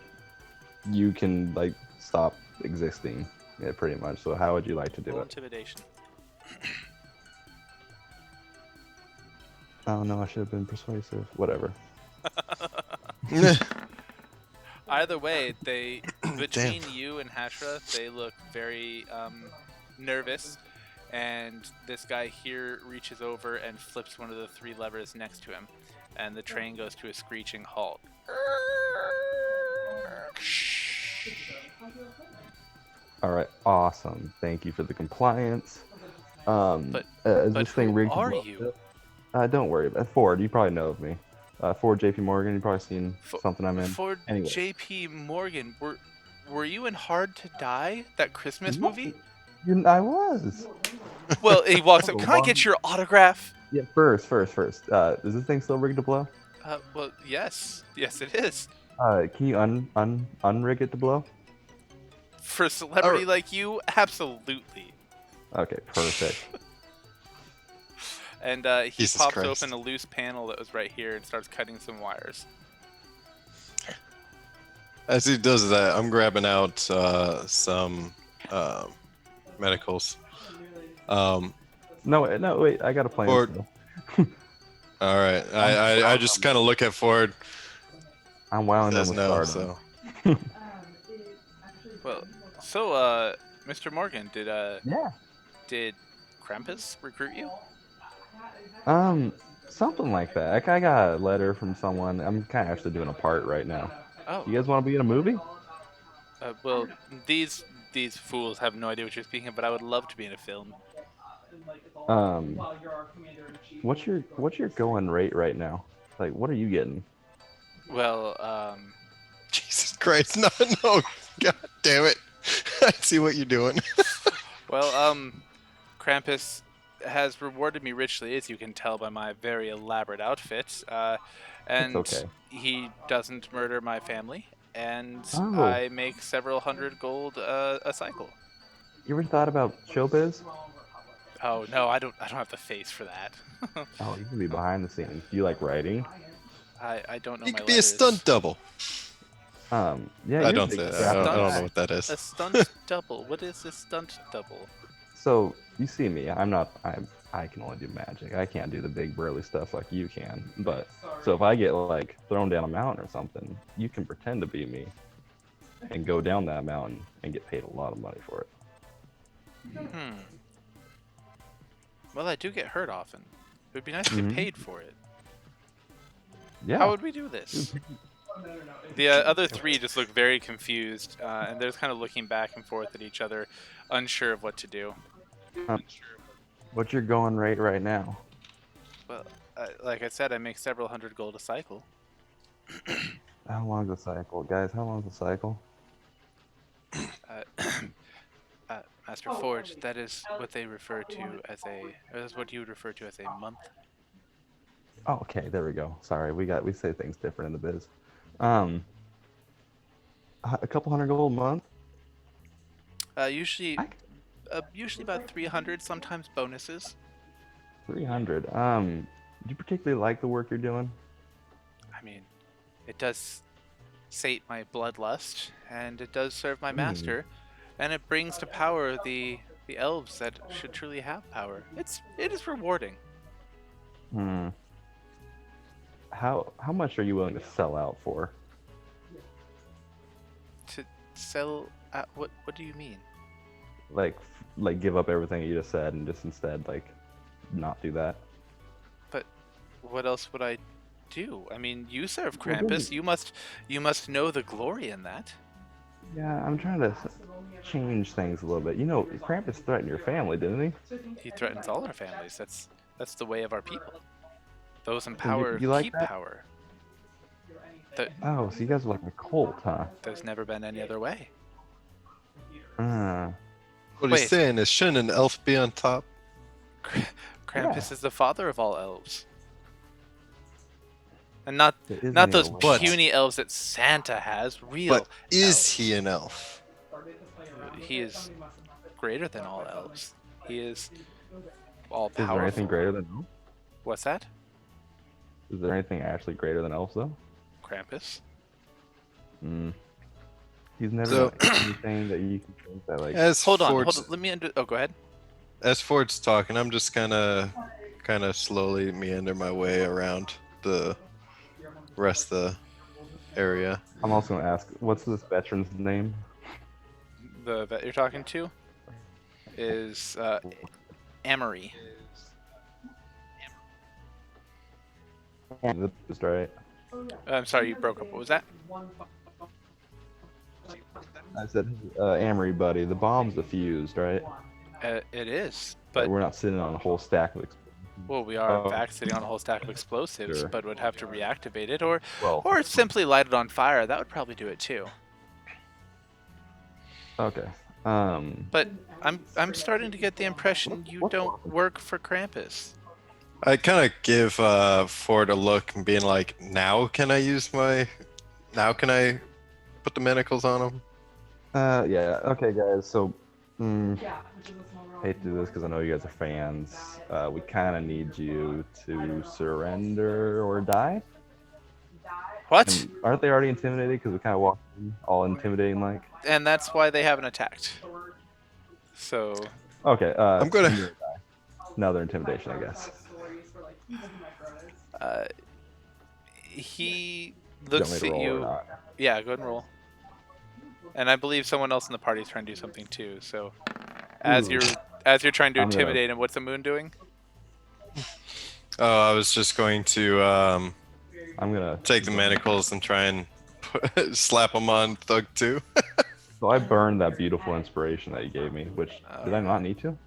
you can like stop existing. Yeah, pretty much. So, how would you like to do Roll it? intimidation. Oh no, I should have been persuasive. Whatever. Either way, they between Damn. you and Hashra, they look very nervous. And this guy here reaches over and flips one of the 3 levers next to him. and the train goes to a screeching halt. All right, awesome. Thank you for the compliance. But Is but this thing who rigged to are blow you? up? Don't worry about it. Ford. You probably know of me. Ford J.P. Morgan. You've probably seen For, something I'm in. for Anyway, J.P. Morgan, were you in Hard to Die, that Christmas what? movie? I was. Well, he walks That up. was a Can I get long- your autograph? Yeah, first. Is this thing still rigged to blow? Well, yes, it is. Can you unrig it to blow? For a celebrity like you, absolutely. Okay, perfect. And he Jesus pops Christ. open a loose panel that was right here and starts cutting some wires. As he does that, I'm grabbing out some medicals. No, wait. I got a plan Ford. still. All right. I just kind of look at Ford. I'm wowing them Says with no. stardom. So Well, so Mr. Morgan, Yeah. did Krampus recruit you? Something like that. I got a letter from someone. I'm kind of actually doing a part right now. Oh, You guys want to be in a movie? well, these fools have no idea what you're speaking of, but I would love to be in a film. Um, what's your going rate right now? Like, what are you getting? Well, Jesus Christ, no, no, God damn it! I see what you're doing. Krampus has rewarded me richly, as you can tell by my very elaborate outfit. It's And okay. he doesn't murder my family, and Oh, I make several hundred gold a cycle. you ever thought about showbiz? Oh no, I don't have the face for that. Oh, you can be behind the scenes. Do you like writing? I don't know You my could be a letters. stunt double. Yeah, I you're a don't big say that. crap I don't Stunt- know what that is. A stunt double. What is a stunt double? So you see me. I can only do magic. I can't do the big burly stuff like you can. But so if I get like thrown down a mountain or something, you can pretend to be me and go down that mountain and get paid a lot of money for it. Hmm. Well, I do get hurt often. It would be nice to Mhm. get paid for it. Yeah. How would we do this? The other three just look very confused, and they're kind of looking back and forth at each other, unsure of what to do. What's your going rate right now? Well, like I said, I make several hundred gold a cycle. How long's the cycle, guys? How long's the cycle? Uh, Master Forge, that is what they refer to as that is what you would refer to as a month. Oh, okay, there we go. Sorry, we say things different in the biz. Um, a couple hundred gold a month. Usually, I usually about 300, sometimes bonuses. 300. Do you particularly like the work you're doing? I mean, it does sate my bloodlust, and it does serve my Hmm. master, and it brings to power the elves that should truly have power. It is rewarding. Hmm. How much are you willing to sell out for? To sell, what do you mean? Like give up everything you just said and just instead like not do that? But what else would I do? I mean, you serve Well, Krampus. then- You must know the glory in that. Yeah, I'm trying to change things a little bit. You know, Krampus threatened your family, didn't he? He threatens all our families. That's the way of our people. Those in power you like keep that? power. Oh, so you guys are like a cult, huh? There's never been any other way. Uh, What Wait. he's saying is, shouldn't an elf be on top? Krampus is the father of all elves. And not there isn't not any those other way. puny elves that Santa has. Real. But is elves. he an elf? He is greater than all elves. He is all Is there powerful. anything greater than elves? What's that? Is there anything actually greater than elves, though? Krampus? Mm. He's never So- done anything that you can think that like. As Hold on. Ford's, Let me oh, go ahead. as Ford's talking, I'm just kind of slowly meander my way around the rest of the area. I'm also gonna ask, what's this veteran's name? The vet you're talking to is Amory. That's right. I'm sorry, you broke up. What was that? I said, Amory buddy, the bomb's defused, right? It is, Like, but we're not sitting on a whole stack of explosives. well, we are in Oh, fact sitting on a whole stack of explosives, sure. but would have to reactivate it, Well, or simply light it on fire. That would probably do it too. okay. But I'm starting to get the impression you What's don't wrong? work for Krampus. I kind of give Ford a look and being like, now can I use my. Now can I put the manacles on him? Yeah. Okay, guys. So, hate to do this because I know you guys are fans. We kind of need you to surrender or die. What? And aren't they already intimidated? Because we kind of walked in all intimidating like. And that's why they haven't attacked. So Okay. I'm gonna- surrender or die. Another intimidation, I guess. he Do you looks want me at to roll or you. not? Yeah, go ahead and roll. And I believe someone else in the party is trying to do something too. So as Ooh. you're trying to I'm gonna- intimidate him, what's the moon doing? Oh, I was just going to I'm gonna take the manacles and try and slap them on Thug 2. So I burned that beautiful inspiration that you gave me. Which did I not need to?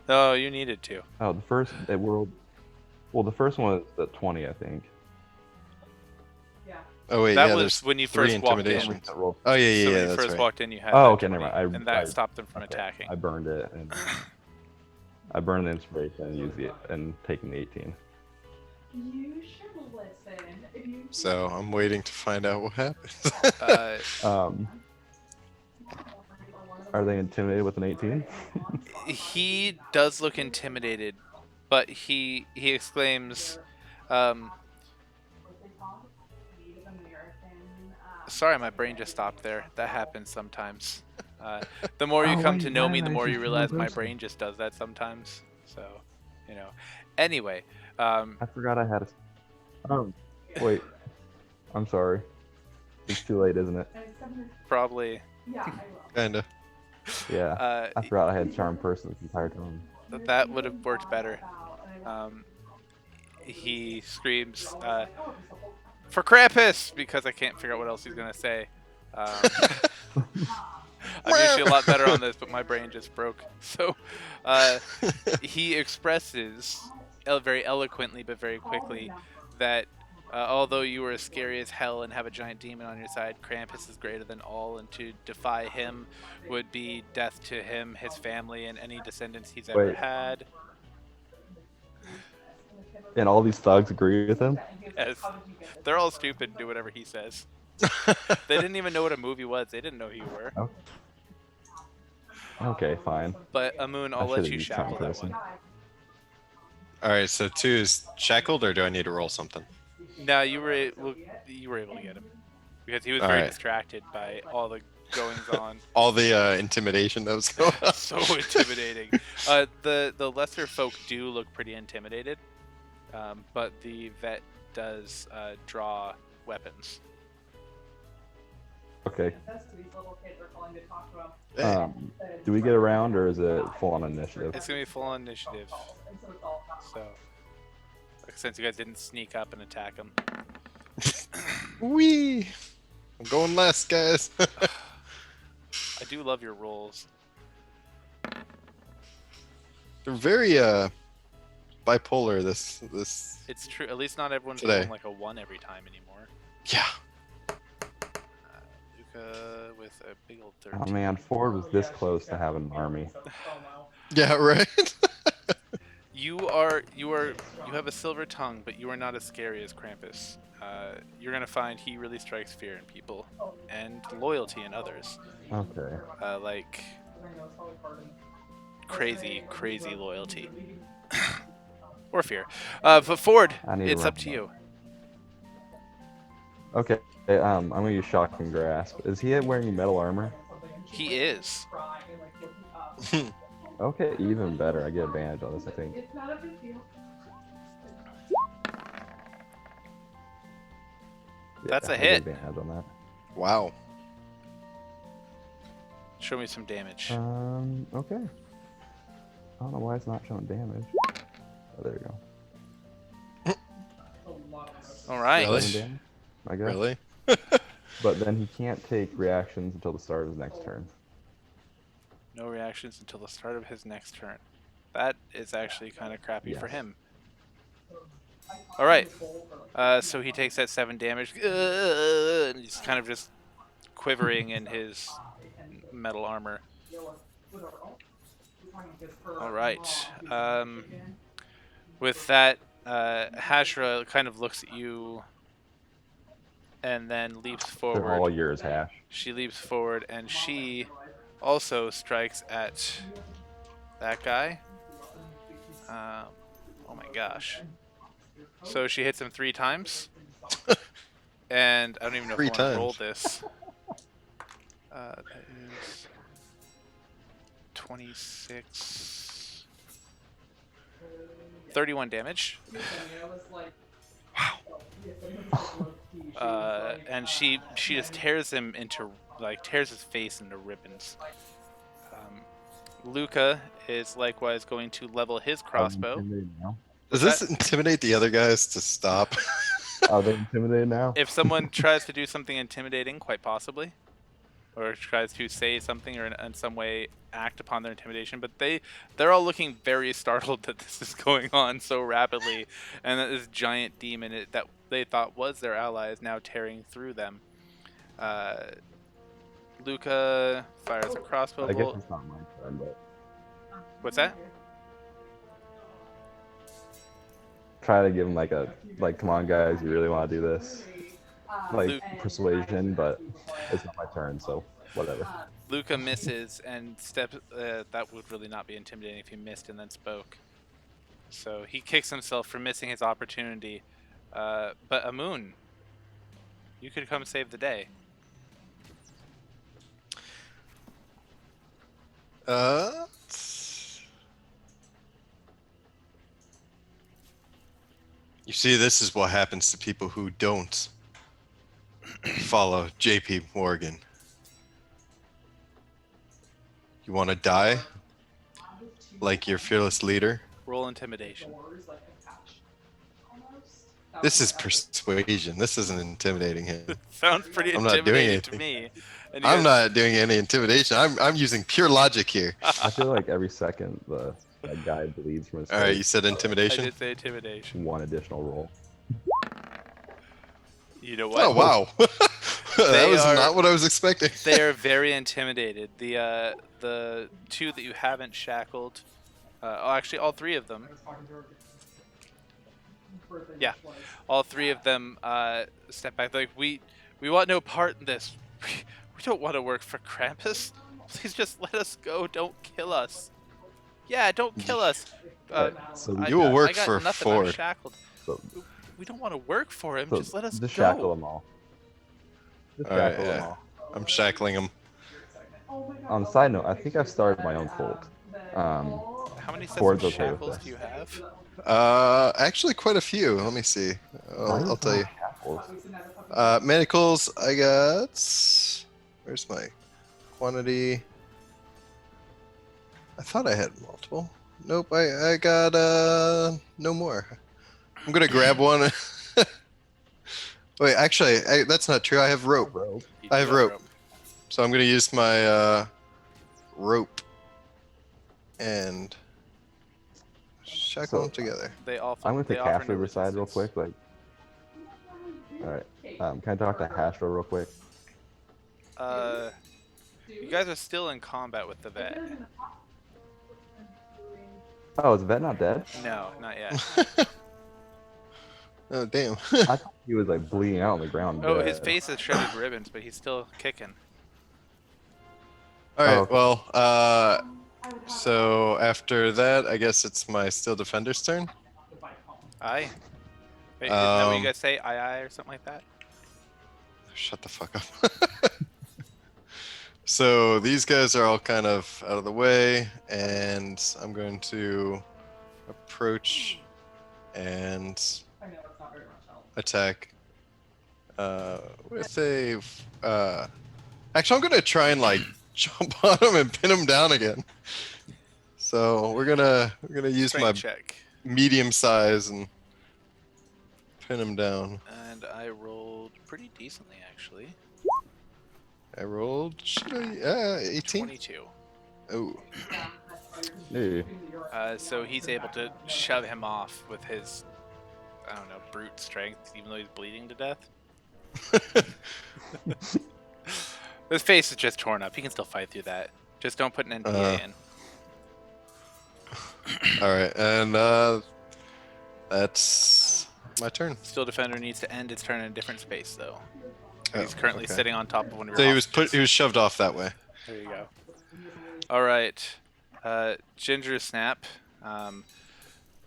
No, you needed to. Oh, the first world. Well, the first one was the 20, I think. Oh wait, That yeah, was there's when you 3 first walked in. intimidations. I rolled- Oh yeah, So yeah, when yeah, you that's first right. walked in, you had Oh, that okay, never 20, mind. and that I- stopped them from okay, attacking. I burned it, and I burned the inspiration and used it and taking the 18. You should listen. So I'm waiting to find out what happens. Uh, Are they intimidated with an 18? he does look intimidated, but he exclaims, um, "Sorry, my brain just stopped there. That happens sometimes. The more you Oh, come wait, to know why me, did the I more choose you the realize my reversal? brain just does that sometimes. So, you know. Anyway, I forgot I had a. Oh, wait. I'm sorry. It's too late, isn't it? probably Kinda. Yeah. I forgot I had charm person this entire time. that would have worked better. He screams, "For Krampus!" because I can't figure out what else he's gonna say. I'm usually a lot better on this, but my brain just broke. So he expresses very eloquently but very quickly that although you are as scary as hell and have a giant demon on your side, Krampus is greater than all, and to defy him would be death to him, his family, and any descendants he's ever Wait. had. And all these thugs agree with him? Yes. They're all stupid and do whatever he says. They didn't even know what a movie was. They didn't know who you were. Oh. Okay, fine. But Amun, I I'll let should've you used shackle charm that person. one. All right, so 2 is shackled, or do I need to roll something? No, you were able to get him because he was All very right. distracted by all the goings on. All the intimidation that was going on. So intimidating. The lesser folk do look pretty intimidated, but the vet does draw weapons. Okay. Hey. Do we get around, or is it full on initiative? It's gonna be full on initiative. So, since you guys didn't sneak up and attack him, Wee! I'm going last, guys. I do love your rolls. They're very bipolar. This It's true. At least not everyone's Today. rolling like a 1 every time anymore. yeah. Luca with a big old 13. Oh man, Ford was this close to having an army. Yeah, right. You have a silver tongue, but you are not as scary as Krampus. You're gonna find he really strikes fear in people and loyalty in others. Okay. Like crazy loyalty or fear. But Ford, I need to it's run up to you. Okay. I'm gonna use shock and grasp. Is he wearing metal armor? He is. Okay, even better. I get advantage on this, I think. It's not a big deal. That's a I get hit. advantage on that. Wow. Show me some damage. Okay. I don't know why it's not showing damage. Oh, there you go. All right. Really? 7 damage, I guess. Really? But then he can't take reactions until the start of his next turn. No reactions until the start of his next turn. That is actually kind of crappy for Yes. him. All right. So he takes that 7 damage. And he's kind of just quivering in his metal armor. All right. With that, Hashra kind of looks at you and then leaps They're forward. all yours, Hash. She leaps forward and she also strikes at that guy. Oh my gosh. So she hits him 3 times. And I don't even know if I 3 want to roll times. this. That is 26. 31 damage. And she just tears him into, like, tears his face into ribbons. Luca is likewise going to level his crossbow. Now? Does What's this that? intimidate the other guys to stop? Are they intimidated now? If someone tries to do something intimidating, quite possibly, or tries to say something or in some way act upon their intimidation, but they're all looking very startled that this is going on so rapidly, and that this giant demon that they thought was their ally is now tearing through them. Luca fires a crossbow I guess bolt. it's not my turn, but What's that? try to give him like, come on guys, you really want to do this? Like Luke. persuasion, but it's not my turn, so whatever. Luca misses and steps. That would really not be intimidating if he missed and then spoke. So he kicks himself for missing his opportunity. But Amun, you could come save the day. You see, this is what happens to people who don't follow JP Morgan. You want to die like your fearless leader? Roll intimidation. This is persuasion. This isn't intimidating him. Sounds pretty I'm not doing intimidating to anything. me. And you I'm guys- not doing any intimidation. I'm using pure logic here. I feel like every second that guy bleeds from his All right, you face. said I intimidation. did say intimidation. 1 additional roll. You know what? Oh wow, that They was are- not what I was expecting. They are very intimidated. The 2 that you haven't shackled. Actually, all 3 of them. Yeah, all 3 of them step back. Like, we want no part in this. We don't want to work for Krampus. Please just let us go. Don't kill us. Yeah, don't kill us. So I You will got- work I got for nothing. I'm Ford. shackled. So, We don't want to work for him. so Just let us just go. shackle them all. Just All right, shackle them yeah. all. I'm shackling him. On a side note, I think I've started my own cult. How many sets Ford's of okay with shackles this. do you have? Actually, quite a few. Let me see. I'll tell you. Shackles. Manacles, I got. Where's my quantity? I thought I had multiple. Nope, I got no more. I'm gonna grab one. Wait, actually, that's not true. I have rope, Bro. You I do have rope. so I'm gonna use my rope and shackle So, them together. They all. I'm gonna they take offer Hash no Riverside real resistance. quick. Alright. Can I talk to Hashra real quick? You guys are still in combat with the vet. Oh, is Vet not dead? No, not yet. Oh damn. I thought he was like bleeding out on the ground. Oh, dead. his face is shredded to ribbons, but he's still kicking. All right. okay. Well, so after that, I guess it's my Steel Defender's turn. Aye. Wait, isn't that what you Um, guys say? Aye, aye, or something like that? Shut the fuck up. So these guys are all kind of out of the way, and I'm going to approach and attack with a. Actually, I'm gonna try and like jump on him and pin him down again. So we're gonna use Strength my check. medium size and Pin him down. And I rolled pretty decently, actually. I rolled 18. 22. Oh, Hey, So he's able to shove him off with his, I don't know, brute strength, even though he's bleeding to death. His face is just torn up. He can still fight through that. Just don't put an NPA in. all right, and that's my turn. Steel Defender needs to end its turn in a different space, though. Oh, He's currently okay. sitting on top of one of your So he hostages. was shoved off that way. There you go. All right. Ginger Snap,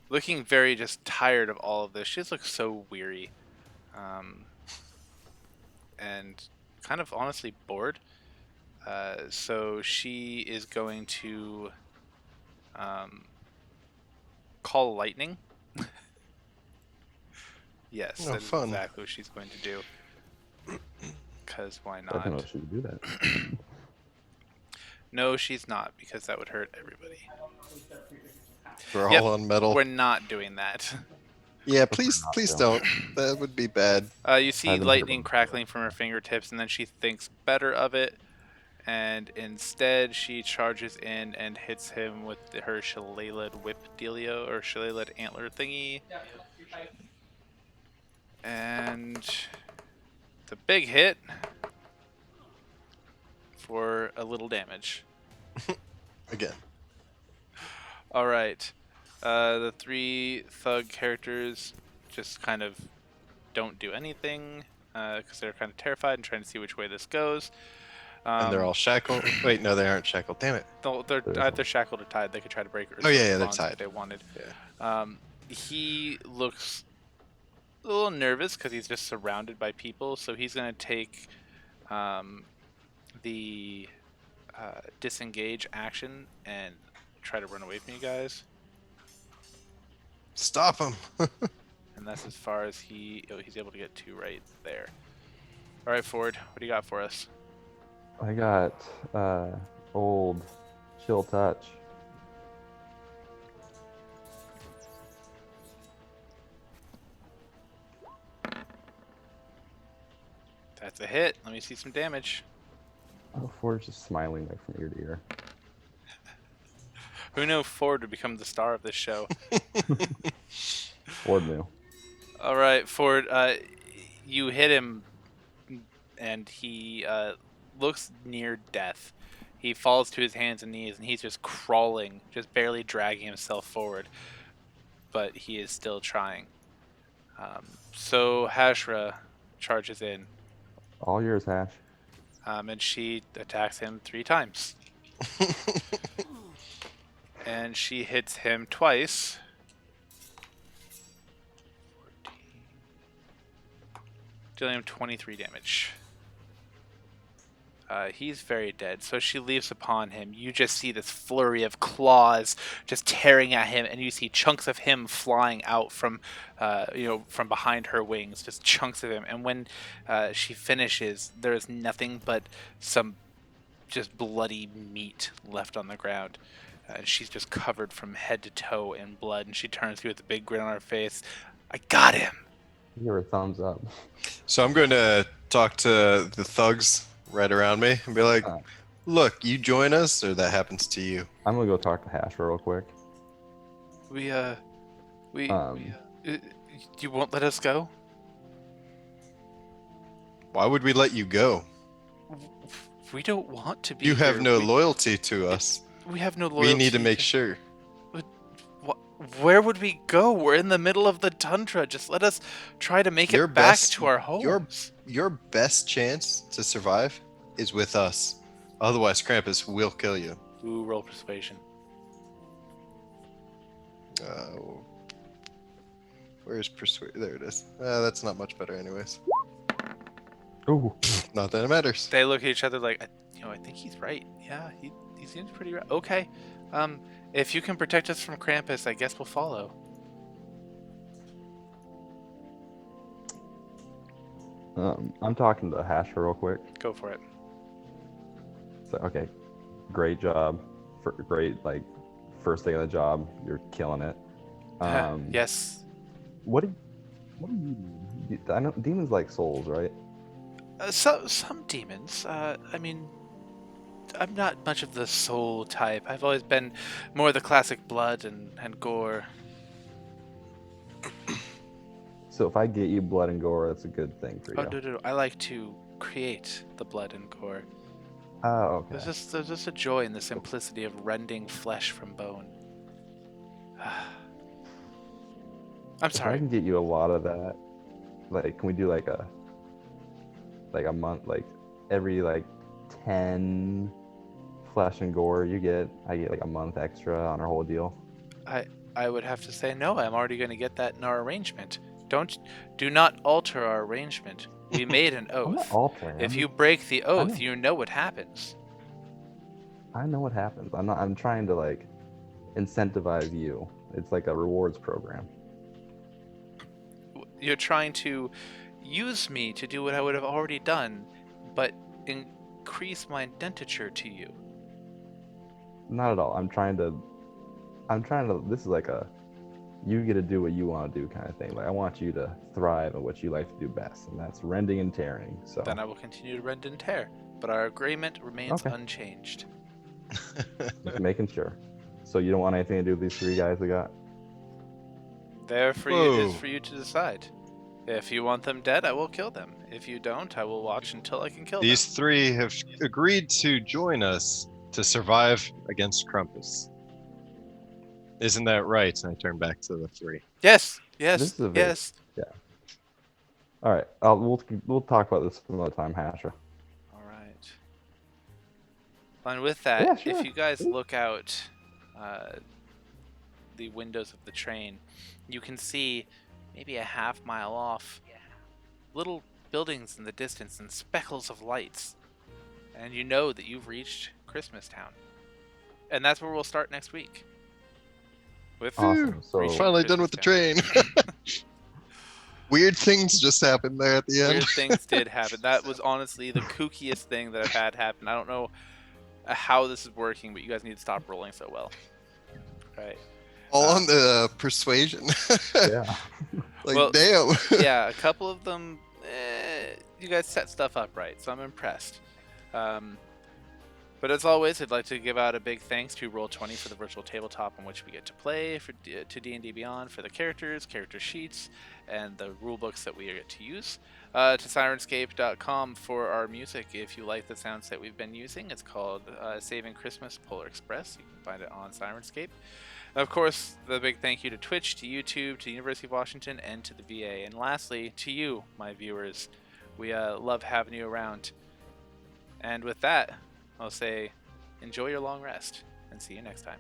looking very just tired of all of this. She just looks so weary, and kind of honestly bored. So she is going to call lightning. Yes, Oh, that is fun. exactly what she's going to do. Because why I didn't know not? she would do that. No, she's not, because that would hurt everybody. We're Yep, all on metal. We're not doing that. Yeah, please don't. don't. That would be bad. You see Haven't heard lightning of it. crackling from her fingertips, and then she thinks better of it, and instead she charges in and hits him with her shillelagh whip dealio, or shillelagh antler thingy. And the big hit for a little damage. Again. All right. The three thug characters just kind of don't do anything because they're kind of terrified and trying to see which way this goes. And they're all shackled. Wait, no, they aren't shackled. Damn it. They're either shackled or tied. They could try to break. Oh, yeah, they're bonds tied. if they wanted. Yeah. He looks a little nervous because he's just surrounded by people. So he's going to take the disengage action and try to run away from you guys. Stop him. And that's as far as he's able to get to right there. All right, Ford, what do you got for us? I got old chill touch. That's a hit. Let me see some damage. Oh, Ford's just smiling like from ear to ear. Who knew Ford would become the star of this show? Ford knew. All right, Ford, you hit him, and he looks near death. He falls to his hands and knees, and he's just crawling, just barely dragging himself forward. But he is still trying. So Hashra charges in, All yours, Hash. and she attacks him 3 times. And she hits him twice. 14. Dealing him 23 damage. He's very dead, so she leaps upon him. You just see this flurry of claws just tearing at him, and you see chunks of him flying out from, from behind her wings, just chunks of him. And when she finishes, there is nothing but some just bloody meat left on the ground. And she's just covered from head to toe in blood, and she turns to you with a big grin on her face. I got him! Give her a thumbs up. So I'm going to talk to the thugs right around me and be like, look, you join us or that happens to you. I'm gonna go talk to Hash real quick. You won't let us go? Why would we let you go? We don't want to be You have here. no loyalty to us. We have no loyalty. We need to make sure. Where would we go? We're in the middle of the tundra. Just let us try to make Your it back best- to our homes. Your best chance to survive is with us. Otherwise, Krampus will kill you. Ooh, roll persuasion. Where's persuade? There it is. That's not much better, anyways. Ooh. Not that it matters. They look at each other like, I think he's right. Yeah, he seems pretty right. Okay, if you can protect us from Krampus, I guess we'll follow. I'm talking to Hash real quick. Go for it. So, okay, great job. First day of the job, you're killing it. Yes. What What do you mean? I know demons like souls, right? Some demons. I mean, I'm not much of the soul type. I've always been more the classic blood and gore. So if I get you blood and gore, that's a good thing for Oh you. no. I like to create the blood and gore. Oh, okay. There's just a joy in the simplicity of rending flesh from bone. I'm If I sorry. can get you a lot of that, like, can we do like a month, like every like 10 flesh and gore I get like a month extra on our whole deal. I would have to say no. I'm already going to get that in our arrangement. Do not alter our arrangement. We made an I'm not oath. altering. If you break the I oath, know. you know what happens. I know what happens. I'm trying to like incentivize you. It's like a rewards program. You're trying to use me to do what I would have already done, but increase my indenture to you. Not at all. This is like a you get to do what you want to do kind of thing. Like I want you to thrive at what you like to do best, and that's rending and tearing. So Then I will continue to rend and tear, but our agreement remains okay, unchanged. just making sure. So you don't want anything to do with these three guys we got? There for you Whoa. is for you to decide. If you want them dead, I will kill them. If you don't, I will watch until I can kill These them. three have agreed to join us to survive against Krampus. Isn't that right? And I turn back to the three. Yes, This is a very yes. yeah. All right, we'll talk about this some other time, Hasher. All right. And with that, Yeah, sure. if you guys look out the windows of the train, you can see maybe a half mile off little buildings in the distance and speckles of lights. And you know that you've reached Christmas Town. And that's where we'll start next week. With Awesome. So We're finally done with the train. Weird things just happened there at the end. weird things did happen. That was honestly the kookiest thing that I've had happen. I don't know how this is working, but you guys need to stop rolling so well. Right. All on the persuasion. yeah. Like, Well, damn. Yeah, a couple of them, you guys set stuff up right, so I'm impressed. But as always, I'd like to give out a big thanks to Roll20 for the virtual tabletop on which we get to play, to D&D Beyond for the characters, character sheets, and the rule books that we get to use. To Sirenscape.com for our music. If you like the sounds that we've been using, it's called Saving Christmas Polar Express. You can find it on Sirenscape. And of course, the big thank you to Twitch, to YouTube, to the University of Washington, and to the VA. And lastly, to you, my viewers. We love having you around. And with that, I'll say enjoy your long rest and see you next time.